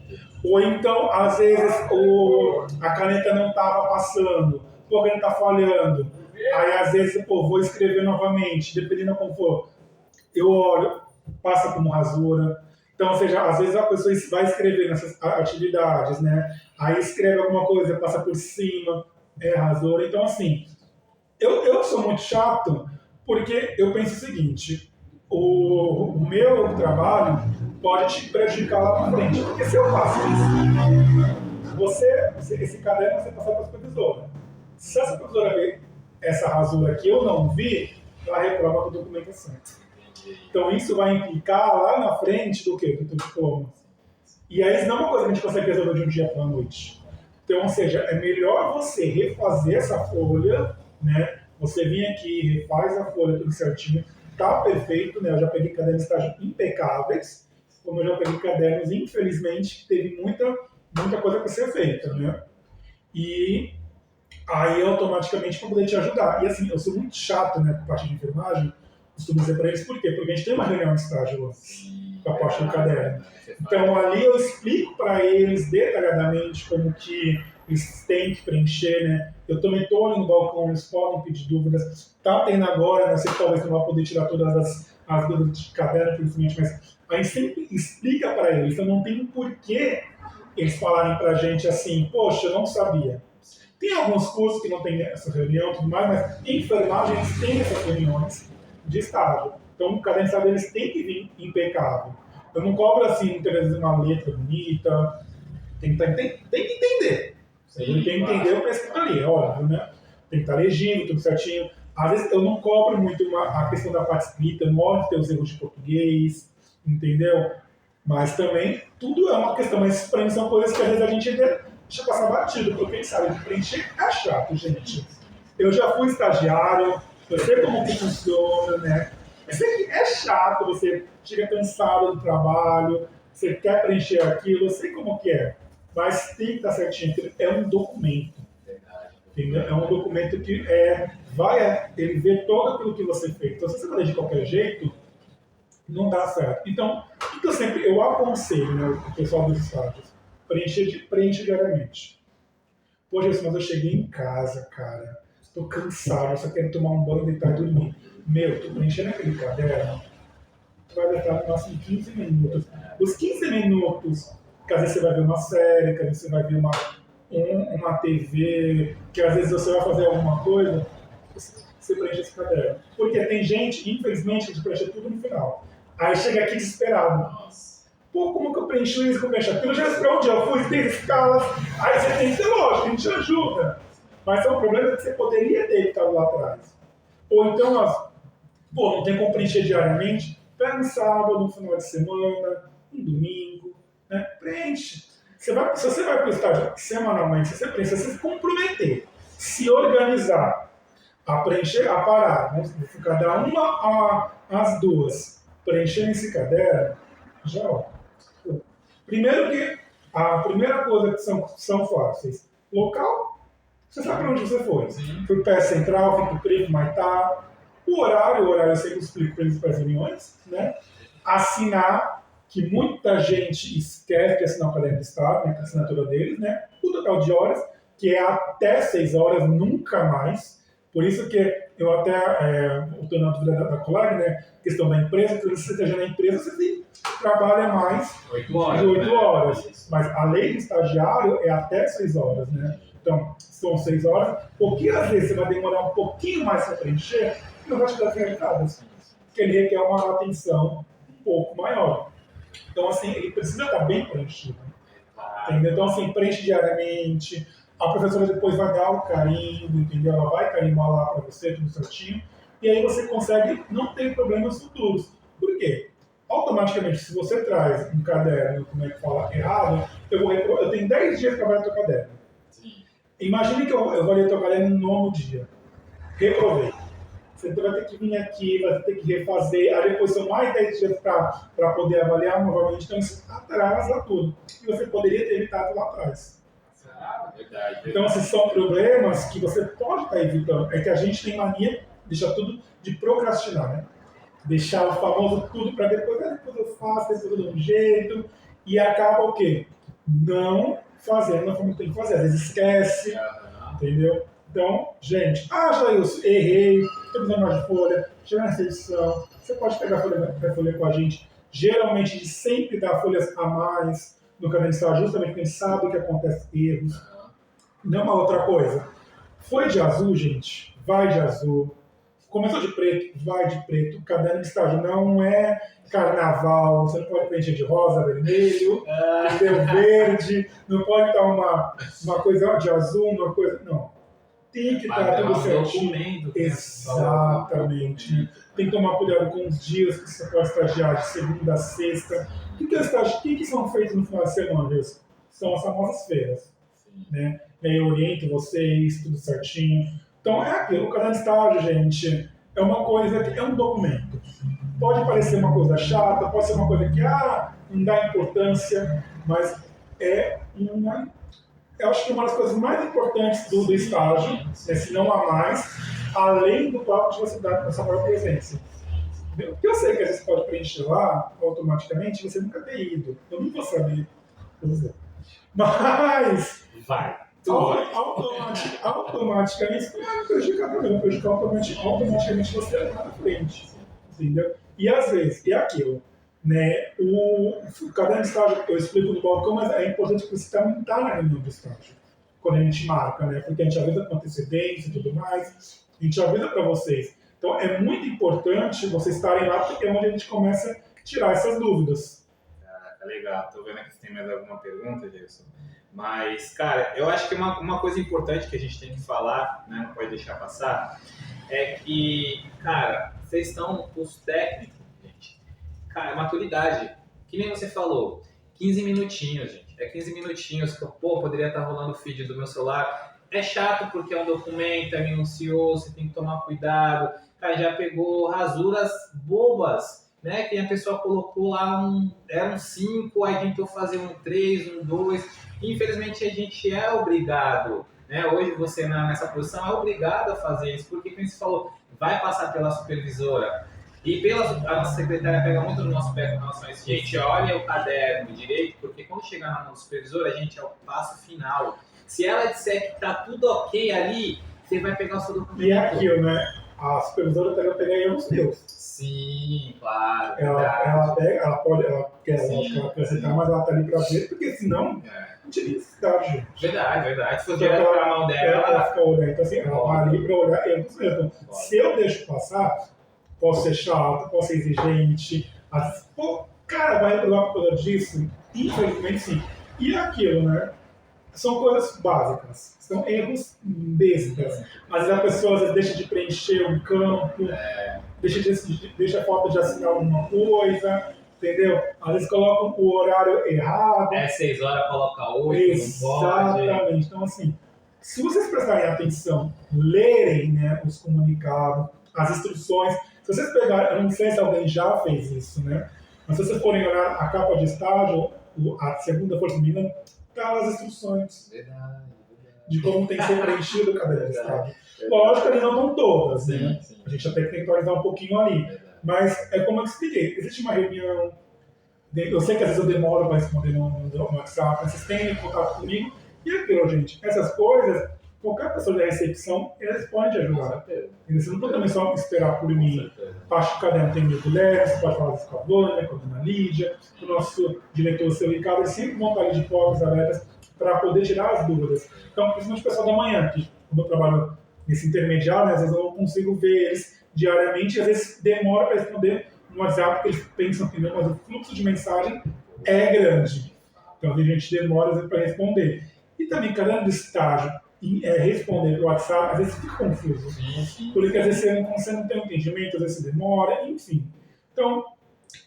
Ou então, às vezes, a caneta não estava passando, a caneta está falhando. Aí, às vezes, vou escrever novamente, dependendo de como for. Eu olho, passa como rasura. Então, ou seja, às vezes a pessoa vai escrever nessas atividades, né? Aí escreve alguma coisa, passa por cima, rasura. Então, assim, eu sou muito chato porque eu penso o seguinte, o meu trabalho pode te prejudicar lá na frente. Porque se eu faço isso, esse caderno você passa para a supervisora. Se a supervisora ver essa rasura que eu não vi, ela reprova a documentação. Então isso vai implicar lá na frente do quê? Do teu diploma. E aí isso não é uma coisa que a gente consegue resolver de um dia para a noite. Então, ou seja, é melhor você refazer essa folha, né? Você vem aqui, refaz a folha tudo certinho, tá perfeito, né? Eu já peguei cadernos de estágio impecáveis, como eu já peguei cadernos, infelizmente, que teve muita coisa para ser feita, né? E aí automaticamente para poder te ajudar. E assim, eu sou muito chato, né, com a parte de enfermagem, costumo dizer para eles por quê? Porque a gente tem uma reunião de estágio antes, com a parte do caderno. Então ali eu explico para eles detalhadamente como que eles têm que preencher, né? Eu também estou ali no balcão, eles podem pedir dúvidas. Tá tendo agora, né? Sei que talvez não vai poder tirar todas as dúvidas de caderno, principalmente, mas a gente sempre explica para eles. Então não tem um porquê eles falarem para a gente assim, poxa, eu não sabia. Tem alguns cursos que não tem essa reunião e tudo mais, mas em enfermagem eles têm essas reuniões de estágio. Então, o caderno de estágio eles têm que vir impecável. Eu não cobro assim, muitas vezes, uma letra bonita. Tem que entender. Sim, tem que entender o que está escrito ali, é óbvio, né? Tem que estar legível, tudo certinho. Às vezes eu não cobro muito a questão da parte escrita, eu não olho ter os erros de português, entendeu? Mas também tudo é uma questão, mas para mim são coisas que às vezes a gente deixa passar batido, porque quem sabe de preencher é chato, gente. Eu já fui estagiário, eu sei como que funciona, né? Eu sei que é chato, você chega cansado do trabalho, você quer preencher aquilo, eu sei como que é. Mas tem que estar certinho, é um documento. Entendeu? É um documento que ele vê todo aquilo que você fez. Então, se você fazer de qualquer jeito, não dá certo. Então, o que eu aconselho, né, o pessoal dos estágios, preenche diariamente. Pô, Jesus, mas eu cheguei em casa, cara, estou cansado, só quero tomar um banho, deitar e dormir. Meu, tu preenchendo aquele caderno, tu vai levar no máximo 15 minutos. Os 15 minutos, que às vezes você vai ver uma série, que às vezes você vai ver uma TV, que às vezes você vai fazer alguma coisa, você preenche esse caderno. Porque tem gente, infelizmente, que preenche tudo no final. Aí chega aqui desesperado. Pô, como que eu preencho isso, como eu preencho aquilo? Eu já sei pra onde eu fui, tem escalas. Aí você tem que ser lógico, a gente te ajuda. Mas é um problema que você poderia ter evitado lá atrás. Ou então, não tem como preencher diariamente, pega um sábado, um final de semana, um domingo, né? Preenche. Se você vai para o estágio semanalmente, se você precisa se comprometer, se organizar, a preencher, a parar, né? Cada uma às duas, preencher esse caderno, já ó. Primeiro que a primeira coisa que são fáceis. Local, você sabe para onde você foi. Fui pé central, fico preto, Maitá. O horário eu sempre explico para eles para as reuniões, né? Assinar, que muita gente esquece de assinar o caderno de estado, né? Que é a assinatura deles, né? O total de horas, que é até 6 horas, nunca mais. Por isso que eu até, voltando na dúvida da colega, né? Questão da empresa, que você esteja na empresa, você trabalha mais 8 horas, de 8 horas. Né? Mas a lei do estagiário é até 6 horas, né? Então, são 6 horas, porque às vezes você vai demorar um pouquinho mais para preencher, não vai te dar finalidades, porque ele requer uma atenção um pouco maior. Então, assim, ele precisa estar bem preenchido. Entendeu? Então, assim, preenche diariamente. A professora depois vai dar o carimbo, entendeu? Ela vai carimbar lá para você, tudo certinho. E aí você consegue não ter problemas futuros. Por quê? Automaticamente, se você traz um caderno, como é que fala, errado, eu tenho 10 dias para trabalhar no teu caderno. Imagine que eu vou ler teu caderno no 9º dia. Reprovei. Você vai ter que vir aqui, vai ter que refazer, aí depois são mais 10 dias para poder avaliar novamente, então isso atrasa tudo. E você poderia ter evitado lá atrás. Verdade. Então, esses são problemas que você pode estar evitando. É que a gente tem mania de deixar tudo de procrastinar, né? Deixar o famoso tudo para depois eu faço, depois eu dou um jeito, e acaba o quê? Não fazendo da forma que tem que fazer. Às vezes esquece, entendeu? Então, gente, Jailson, errei, estou precisando mais de folha, chega nessa edição, você pode pegar a folha com a gente, Geralmente, a gente sempre dá folhas a mais no caderno de estágio, justamente porque a gente sabe que acontece erros. Não é uma outra coisa. Foi de azul, gente? Vai de azul. Começou de preto? Vai de preto. O caderno de estágio não é carnaval. Você não pode preencher de rosa, vermelho, verde. Não pode estar uma coisa de azul, uma coisa... Não. Tem que estar tudo certinho. Exatamente. Tem que tomar cuidado com os dias que você pode estagiar de segunda a sexta. O que é estágio? O que são feitos no final de semana, Wilson? São as famosas feiras. Né? E aí eu oriento vocês, tudo certinho. Então é aquilo, o caderno de estágio, gente, é uma coisa que é um documento. Pode parecer uma coisa chata, pode ser uma coisa que não dá importância, mas eu acho que uma das coisas mais importantes do estágio, né, se não há mais, além do próprio de você dar a sua própria presença. Porque eu sei que às vezes pode preencher lá automaticamente, você nunca ter ido. Eu não vou saber. Mas vai. Automaticamente isso não vai prejudicar também, vai prejudicar automaticamente você lá na frente. Entendeu? E às vezes, é aquilo. Né? O caderno de estágio eu explico no balcão, mas é importante que você também está na reunião de estágio. Quando a gente marca, né? Porque a gente avisa com antecedência e tudo mais, a gente avisa para vocês. Então é muito importante vocês estarem lá, porque é onde a gente começa a tirar essas dúvidas. Tá legal. Tô vendo aqui se tem mais alguma pergunta, Gerson. Mas, cara, eu acho que uma coisa importante que a gente tem que falar, né, não pode deixar passar, é que, cara, vocês estão, os técnicos, gente, cara, maturidade, que nem você falou, 15 minutinhos, gente, 15 minutinhos, que poderia estar rolando o feed do meu celular, é chato porque é um documento, é minucioso, você tem que tomar cuidado, cara, já pegou rasuras bobas, né, que a pessoa colocou lá era um 5, aí tentou fazer um 3, um 2, infelizmente a gente é obrigado, né, hoje você nessa posição é obrigado a fazer isso, porque como você falou, vai passar pela supervisora, e a nossa secretária pega muito no nosso pé com relação a isso, gente, olha o caderno direito, porque quando chegar na mão do supervisor, a gente é o passo final, se ela disser que tá tudo ok ali, você vai pegar o seu documento. E é aquilo, né, a supervisora pega erros teus. Sim, claro. Ela quer acrescentar, mas ela tá ali pra ver, porque senão não tinha necessidade, gente. Verdade. Se for direto pra mão dela, ela fica olhando. Então, assim, ela tá ali pra olhar erros mesmo. Se eu deixo passar, posso ser chato, posso ser exigente. O cara vai lá por causa disso? Infelizmente, sim. E aquilo, né? São coisas básicas, são erros bestas. Às vezes a pessoa às vezes, deixa de preencher um campo, deixa a falta de assinar alguma coisa, entendeu? Às vezes colocam o horário errado. 6 horas, coloca 8, exatamente. Não pode. Então, assim, se vocês prestarem atenção, lerem, né, os comunicados, as instruções, se vocês pegarem, eu não sei se alguém já fez isso, né? Mas se vocês forem olhar a capa de estágio, a segunda folha, se não me engano, tá as instruções de como tem que ser preenchido o caderno de estágio. Lógico que eles não estão todas, né? Sim. A gente até tem que atualizar um pouquinho ali. Mas é como eu expliquei, existe uma reunião, eu sei que às vezes eu demoro para responder no WhatsApp, vocês têm contato comigo, e aquilo, gente, essas coisas, qualquer pessoa da recepção, eles podem te ajudar. Eles não podem também só esperar por mim. Parte do caderno tem o Guilherme, você pode falar com a Vânia, com a dona Lídia, o nosso diretor, o seu Ricardo, eles sempre vão estar ali de portas abertas para poder tirar as dúvidas. Então, principalmente o pessoal da manhã, que como eu trabalho nesse intermediário, né, às vezes eu não consigo ver eles diariamente, e às vezes demora para responder no WhatsApp, porque eles pensam que não, mas o fluxo de mensagem é grande. Então, a gente demora às vezes para responder. E também, caderno de estágio, responder pelo WhatsApp, às vezes fica confuso. Porque às vezes você não tem um entendimento, às vezes você demora, enfim. Então,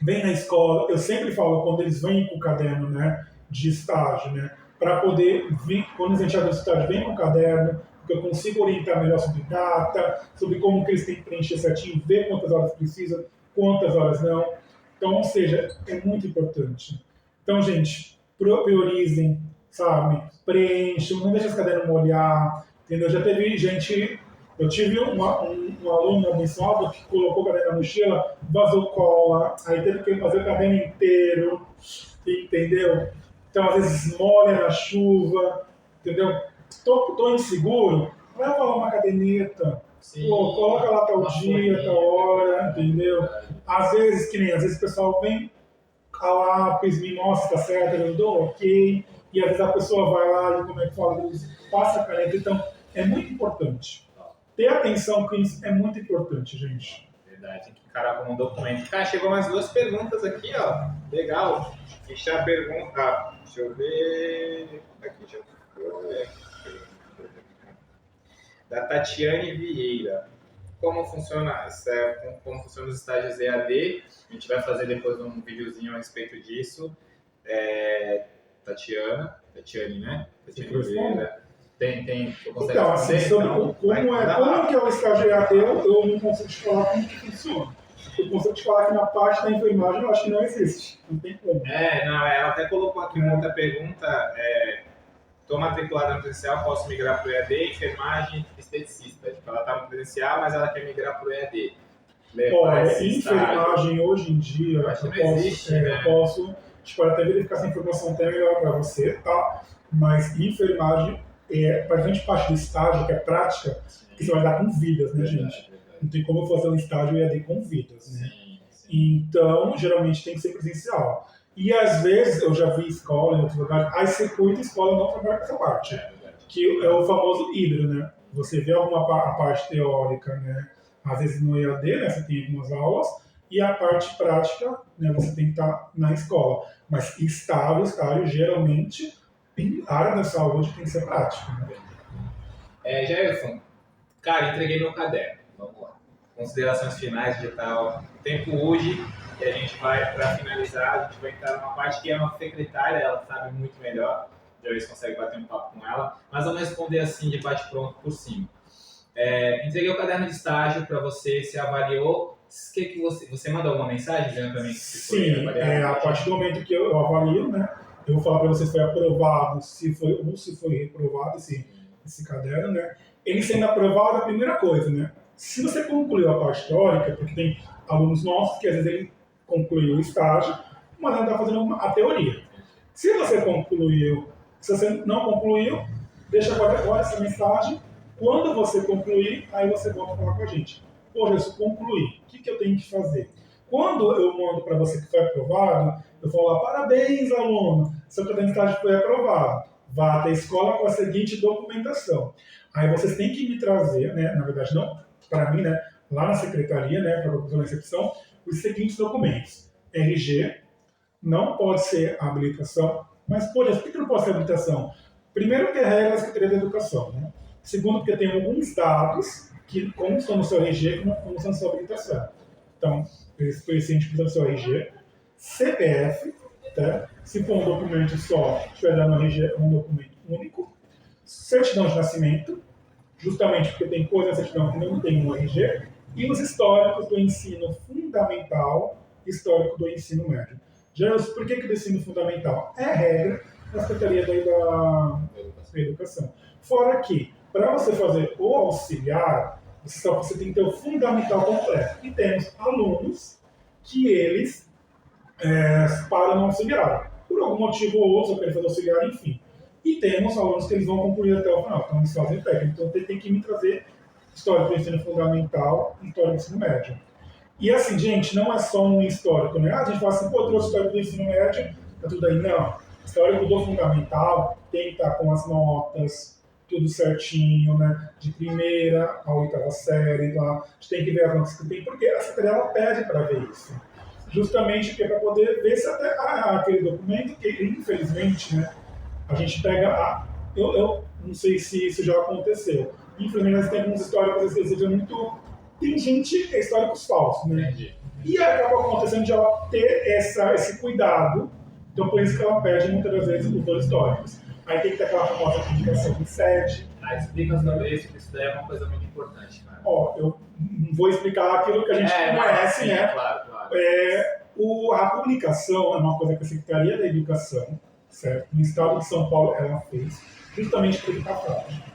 vem na escola, eu sempre falo quando eles vêm com o caderno, né, de estágio, né, para poder vir, quando os enxergadores de estágio vêm com o caderno, porque eu consigo orientar melhor sobre data, sobre como que eles têm que preencher certinho, ver quantas horas precisam, quantas horas não. Então, ou seja, é muito importante. Então, gente, priorizem, sabe? Preencham, não deixem esse caderno molhar, entendeu? Já teve gente, eu tive um aluno abençoado que colocou o caderno na mochila, vazou cola, aí teve que fazer o caderno inteiro, entendeu? Então, às vezes, molha na chuva, entendeu? Tô inseguro, vai rolar uma caderneta, pô, coloca lá tal dia, tal hora, entendeu? Às vezes o pessoal vem a lápis, me mostra se tá certo, eu dou ok, e às vezes a pessoa vai lá e como é que fala, passa a caneta, então é muito importante. Ter atenção com isso é muito importante, gente. Verdade, tem que encarar como um documento. Cara, chegou mais 2 perguntas aqui, ó. Legal. Deixa a pergunta. Deixa eu ver. Aqui já foi. Da Tatiane Vieira. Como funciona, como funcionam os estágios EAD? A gente vai fazer depois um videozinho a respeito disso. Tatiane, né? Tatiane Vieira. Tem. Então, assim, sobre como que é o estágio EAD, eu não consigo te falar como que funciona. Eu consigo te falar que na parte da enfermagem eu acho que não existe. Não tem como. Ela até colocou aqui uma outra pergunta. Estou matriculada no presencial, posso migrar para o EAD, enfermagem, esteticista. Tipo, ela está no presencial, mas ela quer migrar para o EAD. Olha, enfermagem hoje em dia, eu posso, tipo, até verificar essa informação até melhor para você, tá? Mas enfermagem, para a gente parte do estágio, que é prática, que você vai dar com vidas, né, gente? Não tem como eu fazer um estágio EAD com vidas, né? Então, geralmente tem que ser presencial. E às vezes, eu já vi escola em outros lugares, aí circuito e escola não trabalha com essa parte, que é o famoso híbrido, né? Você vê a parte teórica, né? Às vezes no EAD, né? Você tem algumas aulas, e a parte prática, né? Você tem que estar na escola. Mas estágio, geralmente, em área da saúde tem que ser prático, né? Jailson, cara, entreguei meu caderno. Vamos lá. Considerações finais de tal. Tempo hoje, que a gente vai, para finalizar, a gente vai entrar numa parte que é uma secretária, ela sabe muito melhor, já ver se consegue bater um papo com ela, mas vamos responder assim, de bate-pronto por cima. Entreguei o caderno de estágio para você, se avaliou, que você mandou uma mensagem dizendo para mim que Sim, a partir do momento que eu avalio, né, eu vou falar para você se foi aprovado, se foi reprovado esse caderno, né. Ele sendo aprovado, a primeira coisa, né, se você concluiu a parte teórica, porque tem alunos nossos que às vezes ele concluiu o estágio, mas não está fazendo a teoria. Se você concluiu, se você não concluiu, deixa agora essa mensagem. Quando você concluir, aí você volta a falar com a gente. Pô, se concluí, o que eu tenho que fazer? Quando eu mando para você que foi aprovado, eu falo lá, parabéns, aluno, seu caderno de estágio foi aprovado. Vá até a escola com a seguinte documentação. Aí vocês têm que me trazer, né, na verdade não para mim, né, lá na secretaria, né, para a conclusão da recepção, os seguintes documentos. RG, não pode ser a habilitação, mas, por que não pode ser a habilitação? Primeiro, que é regra da Secretaria da Educação, né? Segundo, porque tem alguns dados que constam no seu RG que não constam na sua habilitação. Então, esse precisa do seu RG, CPF, tá? Se for um documento só, estiver dando RG, um documento único, certidão de nascimento, justamente porque tem coisa na certidão que não tem no RG, e os históricos do ensino fundamental e histórico do ensino médio. Jailson, por que do ensino fundamental? É regra da Secretaria da Educação. Fora que, para você fazer o auxiliar, você tem que ter o fundamental completo. E temos alunos que eles param no auxiliar. Por algum motivo ou outro, querem fazer auxiliar, enfim. E temos alunos que eles vão concluir até o final, então eles fazem técnico. Então tem que me trazer história do ensino fundamental e história do ensino médio. E assim, gente, não é só um histórico, né? A gente fala assim, pô, trouxe histórico do ensino médio, tá tudo aí. Não. Histórico do fundamental tem que estar com as notas, tudo certinho, né? De primeira a 8ª série, lá. A gente tem que ver as notas que tem, porque a secretaria ela pede para ver isso. Justamente para poder ver se até aquele documento, que infelizmente, né? A gente pega eu não sei se isso já aconteceu. Infelizmente, nós temos históricos, às vezes, muito... Tem gente, históricos falsos, né? Entendi. E acaba acontecendo de ela ter esse cuidado. Então, por isso que ela pede, muitas das vezes, os dois históricos. Aí tem que ter aquela famosa indicação de sede. Explica sobre isso, porque isso daí é uma coisa muito importante, cara. Eu vou explicar aquilo que a gente conhece, sim, né? Claro. A publicação é uma coisa que a Secretaria da Educação, certo? No estado de São Paulo, ela fez, justamente para evitar fraude.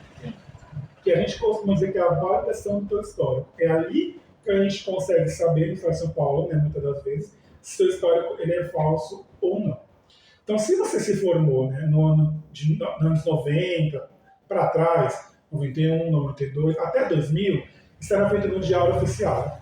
Que a gente costuma dizer que é a validação do teu histórico. É ali que a gente consegue saber, no estado de São Paulo, né, muitas das vezes, se o seu histórico ele é falso ou não. Então, se você se formou, né, no ano de anos 90 para trás, 91, 92, até 2000, isso era feito no Diário Oficial.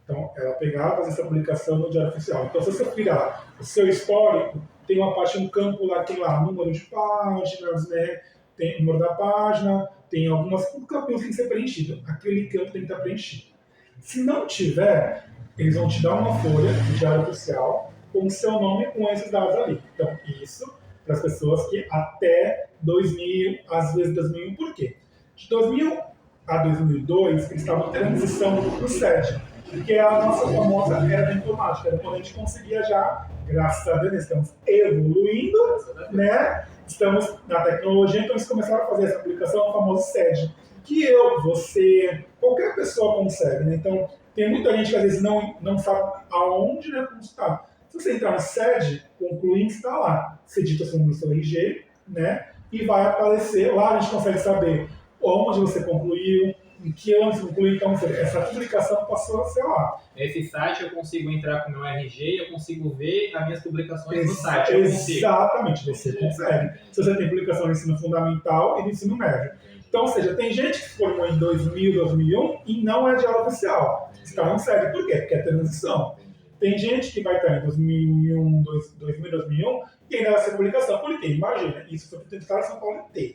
Então, ela pegava e fazia essa publicação no Diário Oficial. Então, se você virar o seu histórico, tem uma parte, um campo lá, tem lá número de páginas, né? Tem o número da página, tem alguns campos que tem que ser preenchido. Aquele campo tem que estar preenchido. Se não tiver, eles vão te dar uma folha de Diário Oficial com o seu nome e com esses dados ali. Então, isso para as pessoas que até 2000, às vezes 2001, por quê? De 2000 a 2002, eles estavam em transição para o SED, que é a nossa famosa era da informática, era quando a gente conseguia já, graças a Deus, estamos evoluindo, né? Estamos na tecnologia, então eles começaram a fazer essa aplicação, o famoso SED, que eu, você, qualquer pessoa consegue, né? Então, tem muita gente que às vezes não sabe aonde, né, consultar. Se você entrar no SED, concluindo, está lá. Você digita o seu número do seu RG, né? E vai aparecer, lá a gente consegue saber onde você concluiu, em que ano você concluiu. Então, essa publicação passou a ser lá. Nesse site eu consigo entrar com o meu RG e eu consigo ver as minhas publicações no site. Exatamente, você consegue. Se você tem publicação no ensino fundamental e no ensino médio. Então, ou seja, tem gente que se formou em 2000, 2001 e não é Diário Oficial. Está no SED. Por quê? Porque é transição. Tem gente que vai estar em 2001, 2001 e ainda vai ser publicação. Por quê? Imagina, isso foi feito no estado de São Paulo inteiro.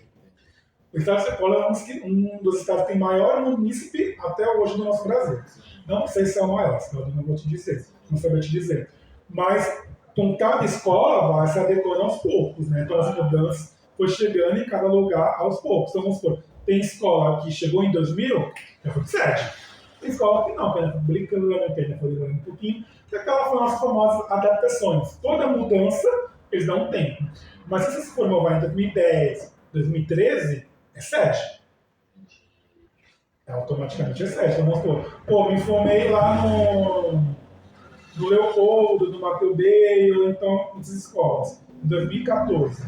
O estado de São Paulo é um dos estados que tem maior munícipe até hoje no nosso Brasil. Não sei se é o maior, senão eu não vou te dizer, não saber te dizer. Mas com cada escola vai se adequando aos poucos, né? Então as mudanças foi chegando em cada lugar aos poucos. Então vamos supor, tem escola que chegou em 2000, já foi 7. Tem escola que não, que ainda publicando, que ainda foi um pouquinho, que aquela foi as famosas adaptações. Toda mudança, eles dão um tempo. Mas se você se formou em 2010, 2013, é 7. Automaticamente é 7. Então, vamos supor, me informei lá no Leopoldo, no Mateu ou então nas escolas, em 2014.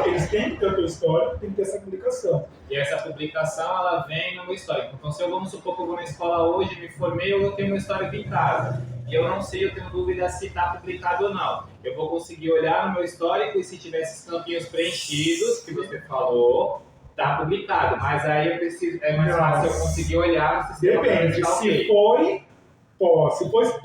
Eles têm que ter a tua história, tem que ter essa publicação. E essa publicação, ela vem no meu histórico. Então, se eu vamos supor que eu vou na escola hoje, me formei, eu tenho meu histórico em casa. E eu não sei, eu tenho dúvida se está publicado ou não. Eu vou conseguir olhar no meu histórico e se tiver esses campinhos preenchidos, que você falou, está publicado. Mas aí eu preciso, é mais fácil eu conseguir olhar no sistema. Depende, se foi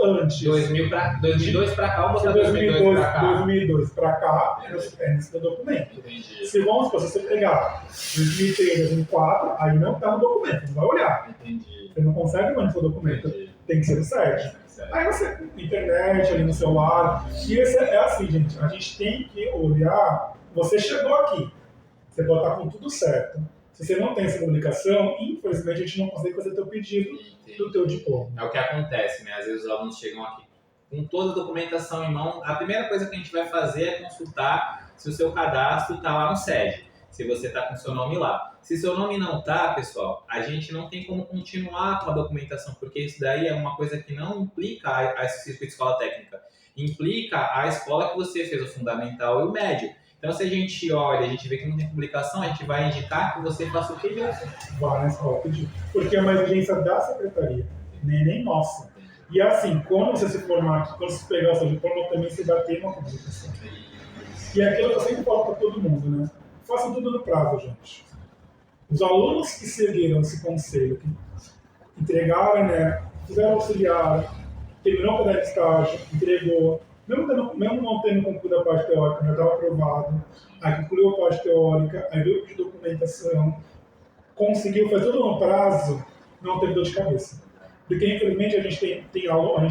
antes. 2002 para cá ou botar 2002 para cá? 2002 para cá é nesse documento. Entendi. Se você pegar 2003, 2004, aí não está no documento, não vai olhar. Entendi. Você não consegue ver no seu documento. Entendi. Tem que ser o site. Aí você, internet, ali no celular. E esse é assim, gente. A gente tem que olhar. Você chegou aqui. Você pode estar com tudo certo. Se você não tem essa comunicação, infelizmente a gente não consegue fazer teu pedido do teu diploma. É o que acontece, né? Às vezes os alunos chegam aqui com toda a documentação em mão. A primeira coisa que a gente vai fazer é consultar se o seu cadastro está lá no SED, se você está com o seu nome lá. Se seu nome não está, pessoal, a gente não tem como continuar com a documentação, porque isso daí é uma coisa que não implica a circuito de escola técnica, implica a escola que você fez, o fundamental e o médio. Então, se a gente olha, a gente vê que não tem publicação, a gente vai indicar que você faça o pedido. Vai na escola pedir. Porque é uma exigência da secretaria, nem nossa. E assim, quando você se formar aqui, quando você pegar o seu diploma, também você vai ter uma publicação. E é aquilo que eu sempre falo para todo mundo, né? Façam tudo no prazo, gente. Os alunos que seguiram esse conselho, que entregaram, né, fizeram auxiliar, terminou o caderno de estágio, entregou, mesmo não tendo concluído a parte teórica, já estava aprovado, aí concluiu a parte teórica, aí veio de documentação, conseguiu fazer tudo no prazo, não teve dor de cabeça. Porque, infelizmente, a gente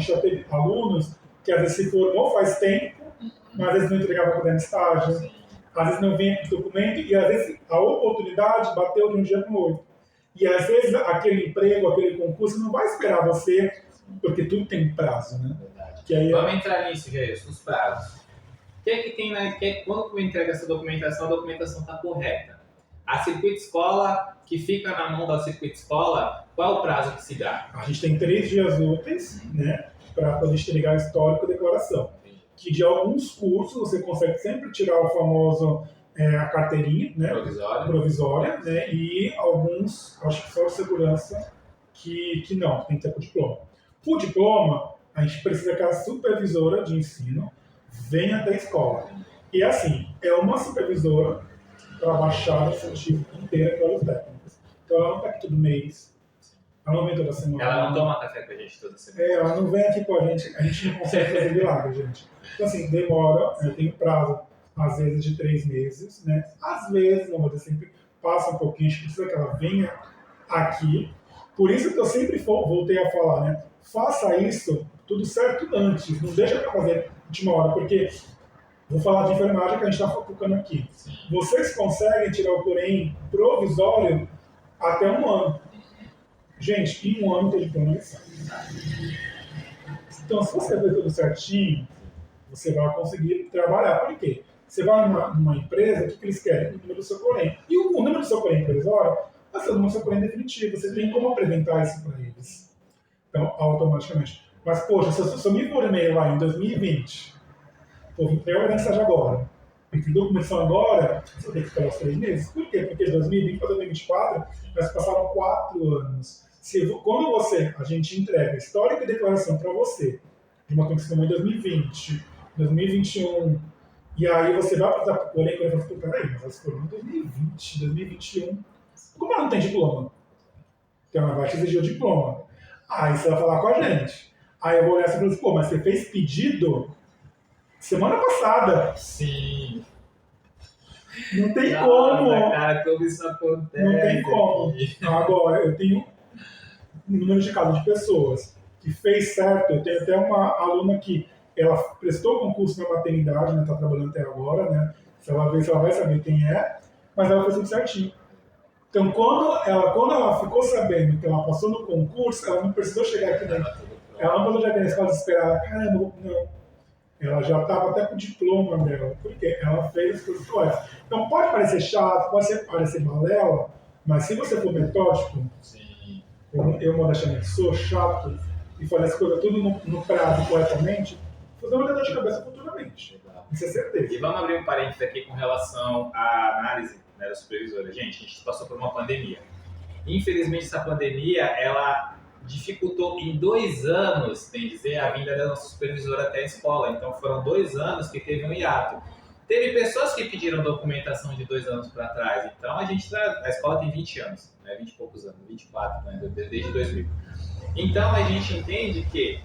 já teve alunos que às vezes se formou faz tempo, mas às vezes não entregava o caderno de estágio, às vezes não vinha com o documento, e às vezes a oportunidade bateu de um dia para o outro. E às vezes aquele emprego, aquele concurso não vai esperar você, porque tudo tem prazo, né? Que aí Vamos entrar nisso, Jair, os prazos. O que é que tem, né? Quando eu entrego essa documentação, a documentação está correta. A circuito escola, que fica na mão da circuito escola, qual é o prazo que se dá? A gente tem 3 dias úteis, né, para poder entregar histórico e declaração. Que de alguns cursos você consegue sempre tirar o famoso a carteirinha, né, provisória, né, e alguns, acho que só de segurança, que não, tem que ter com o diploma. O diploma, a gente precisa que a supervisora de ensino venha até a escola. E assim, é uma supervisora para baixar a científica inteira para os técnicos. Então ela não está aqui todo mês. Ela não vem toda semana. Ela não toma café com a gente toda semana. Ela não vem aqui com a gente não consegue fazer milagre, gente. Então, assim, demora, eu tenho prazo, às vezes, de 3 meses, né? Às vezes, não vou dizer sempre, passa um pouquinho, a gente precisa que ela venha aqui. Por isso que eu sempre voltei a falar, né? Faça isso tudo certo antes, não deixa para fazer de última hora, porque vou falar de enfermagem que a gente está focando aqui. Vocês conseguem tirar o Corém provisório até 1 ano. Gente, em 1 ano tem diploma de sai. Então, se você ver tudo certinho, você vai conseguir trabalhar. Por quê? Você vai numa empresa, o que eles querem? O número do seu Corém. E o número do seu Corém provisório vai ser o número do seu Corém definitivo. Você tem como apresentar isso para eles. Então, automaticamente. Mas, poxa, se eu me formei lá em 2020, vou trabalhar estágio agora, e que documentação agora, você tem que esperar os 3 meses. Por quê? Porque de 2020 para 2024, nós passaram 4 anos. Quando a gente entrega histórico e declaração para você, de uma conquista em 2020, 2021, e aí você vai para o Corém e fala, peraí, mas você formou em 2020, 2021, como ela não tem diploma? Então ela vai te exigir o diploma. Aí você vai falar com a gente. Aí eu vou olhar assim e falar, pô, mas você fez pedido semana passada. Sim. Não tem como. Cara, como isso acontece. Não tem como. Agora, eu tenho um número de casos de pessoas que fez certo. Eu tenho até uma aluna que ela prestou concurso na maternidade, né? Está trabalhando até agora, né? Se ela ver, se ela vai saber quem é, mas ela fez tudo certinho. Então, quando ela ficou sabendo que ela passou no concurso, ela não precisou chegar aqui dentro. Ela não precisou chegar aqui na escola desesperada. Caramba, não. Ela já estava até com o diploma dela, porque ela fez as coisas corretas. Então, pode parecer chato, pode parecer balela, mas se você for metódico, Sim. eu modestamente sou chato e fazer as coisas tudo no prazo corretamente, você vai ter dor de cabeça futuramente. Isso é certeza. E vamos abrir um parênteses aqui com relação à análise, né, da supervisora. Gente, a gente passou por uma pandemia. Infelizmente, essa pandemia, ela dificultou em 2 anos, bem dizer, a vinda da nossa supervisora até a escola. Então, foram 2 anos que teve um hiato. Teve pessoas que pediram documentação de 2 anos para trás. Então, a escola tem 20 anos, né, 20 e poucos anos, 24, né, desde 2000. Então, a gente entende que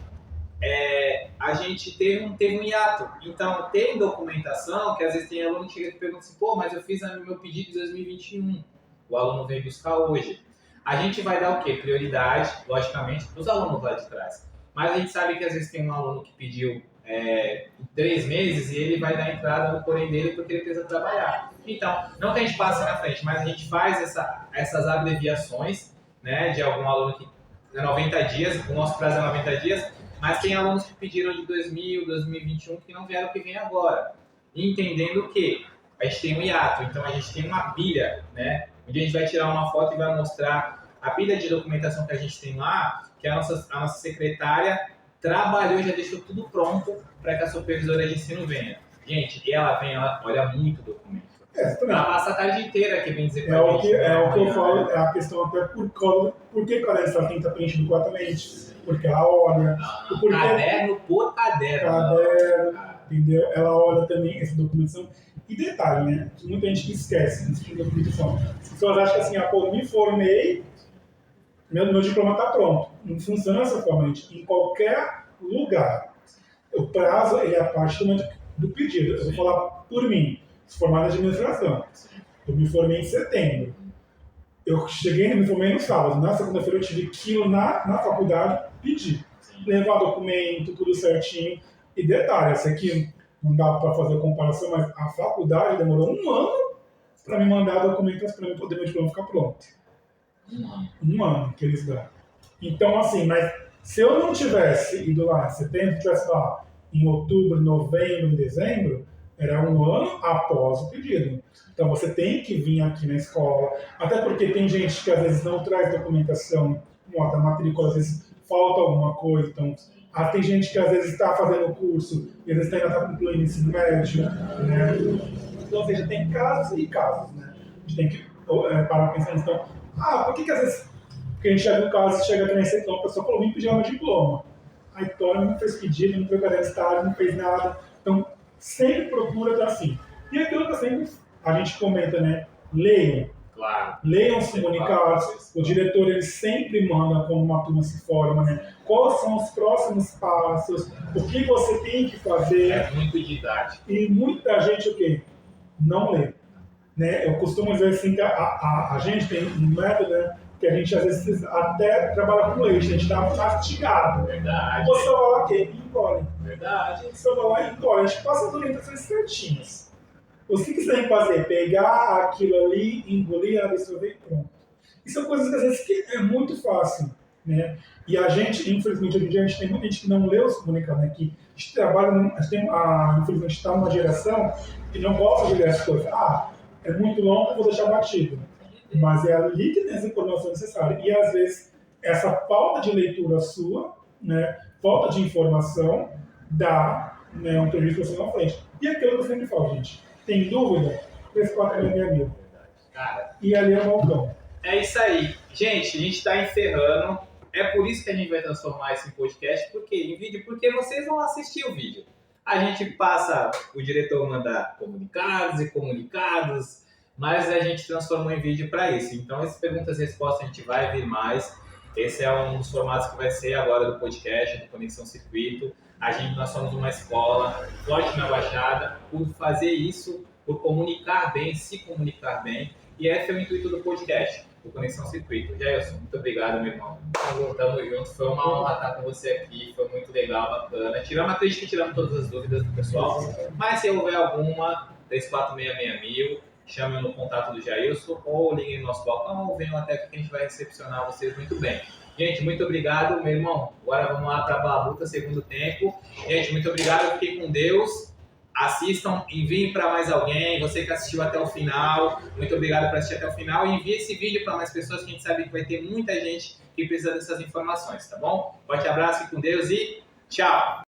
a gente teve um hiato. Então, tem documentação que às vezes tem aluno que chega e pergunta assim, pô, mas eu fiz o meu pedido em 2021. O aluno veio buscar hoje. A gente vai dar o quê? Prioridade, logicamente, para os alunos lá de trás. Mas a gente sabe que às vezes tem um aluno que pediu em 3 meses e ele vai dar entrada no Corém dele porque ele precisa trabalhar. Então, não que a gente passe na frente, mas a gente faz essas abreviações, né, de algum aluno que é 90 dias, o nosso prazo é 90 dias, mas tem alunos que pediram de 2000, 2021 que não vieram, que vem agora. Entendendo que a gente tem um hiato, então a gente tem uma pilha, né, onde a gente vai tirar uma foto e vai mostrar a pilha de documentação que a gente tem lá, que a nossa secretária trabalhou e já deixou tudo pronto para que a supervisora de ensino venha. Gente, e ela vem, ela olha muito documento. Ela passa a tarde inteira aqui, bem dizer, o que eu falo, é a questão até por que a ela tem que estar preenchido corretamente? Porque ela olha. Caderno por caderno. Entendeu? Ela olha também essa documentação. E detalhe, né? Que muita gente esquece desse tipo de documentação. As pessoas acham que assim, pô, me formei, meu diploma está pronto. Não funciona dessa forma, gente. Em qualquer lugar, o prazo é a parte do pedido. Eu vou falar por mim. Sou formado em administração. Eu me formei em setembro. Eu me formei no sábado. Na segunda-feira eu tive que ir na faculdade pedir. Levar documento, tudo certinho. E detalhe, essa aqui não dá para fazer comparação, mas a faculdade demorou 1 ano para me mandar documentos para eu poder meu diploma ficar pronto. 1 ano que eles dão. Então, assim, mas se eu não tivesse ido lá em setembro, tivesse lá em outubro, novembro, em dezembro, era 1 ano após o pedido. Então você tem que vir aqui na escola, até porque tem gente que às vezes não traz documentação, da matrícula, às vezes falta alguma coisa, então tem gente que às vezes está fazendo o curso e às vezes ainda está concluindo ensino médio, né? Então, ou seja, tem casos e casos, né? A gente tem que parar pensar nisso. Então, por que às vezes, porque a gente chega no caso, chega aqui na recepção, a pessoa falou, vim pedir um diploma. A Vitória não fez pedido, não foi cadê estágio, não fez nada. Então, sempre procura estar assim. E aquilo que sempre a gente comenta, né? Leiam. Claro. Leiam os comunicados, o diretor ele sempre manda quando uma turma se forma, né? Quais são os próximos passos, o que você tem que fazer. É muito didático. E muita gente o quê? Não lê. Né? Eu costumo dizer assim que a gente tem um método, né, que a gente às vezes até trabalha com leite, a gente dá mastigado. Verdade. Você vai lá e engole. Verdade. Você vai lá e engole. A gente passa as orientações certinhas. O que você tem que fazer? Pegar aquilo ali, engolir, absorver e pronto. E são coisas que às vezes que é muito fácil. Né? E a gente, infelizmente, hoje em dia, a gente tem muita gente que não lê os comunicados, né? Que a gente trabalha, infelizmente, está numa geração que não gosta de ler as coisas. É muito longo, eu vou deixar batido. Mas é ali que tem essa informação necessária. E às vezes, essa falta de leitura sua, né, falta de informação, dá, né, um prejuízo para você na frente. E aquilo que eu sempre falo, gente, tem dúvida? 3466. Cara, e ali é o balcão. É isso aí. Gente, a gente está encerrando. É por isso que a gente vai transformar isso em podcast, em vídeo, porque vocês vão assistir o vídeo. A gente passa, o diretor manda comunicados e comunicados, mas a gente transformou em vídeo para isso. Então, essas perguntas e respostas a gente vai ver mais. Esse é um dos formatos que vai ser agora do podcast, do Conexão Circuito. Nós somos uma escola forte na Baixada por fazer isso, por comunicar bem, se comunicar bem. E esse é o intuito do podcast, do Conexão Circuito. Jailson, muito obrigado, meu irmão. Tamo junto. Foi uma honra estar com você aqui. Foi muito legal, bacana. Acredito que tiramos todas as dúvidas do pessoal. Mas se houver alguma, 3466 chame no contato do Jailson ou liguem no nosso balcão ou venham até aqui que a gente vai recepcionar vocês muito bem. Gente, muito obrigado, meu irmão. Agora vamos lá para a Babuta, segundo tempo. Gente, muito obrigado. Fiquem com Deus. Assistam, enviem para mais alguém. Você que assistiu até o final, muito obrigado por assistir até o final. E envie esse vídeo para mais pessoas, que a gente sabe que vai ter muita gente que precisa dessas informações, tá bom? Forte abraço, fique com Deus e tchau!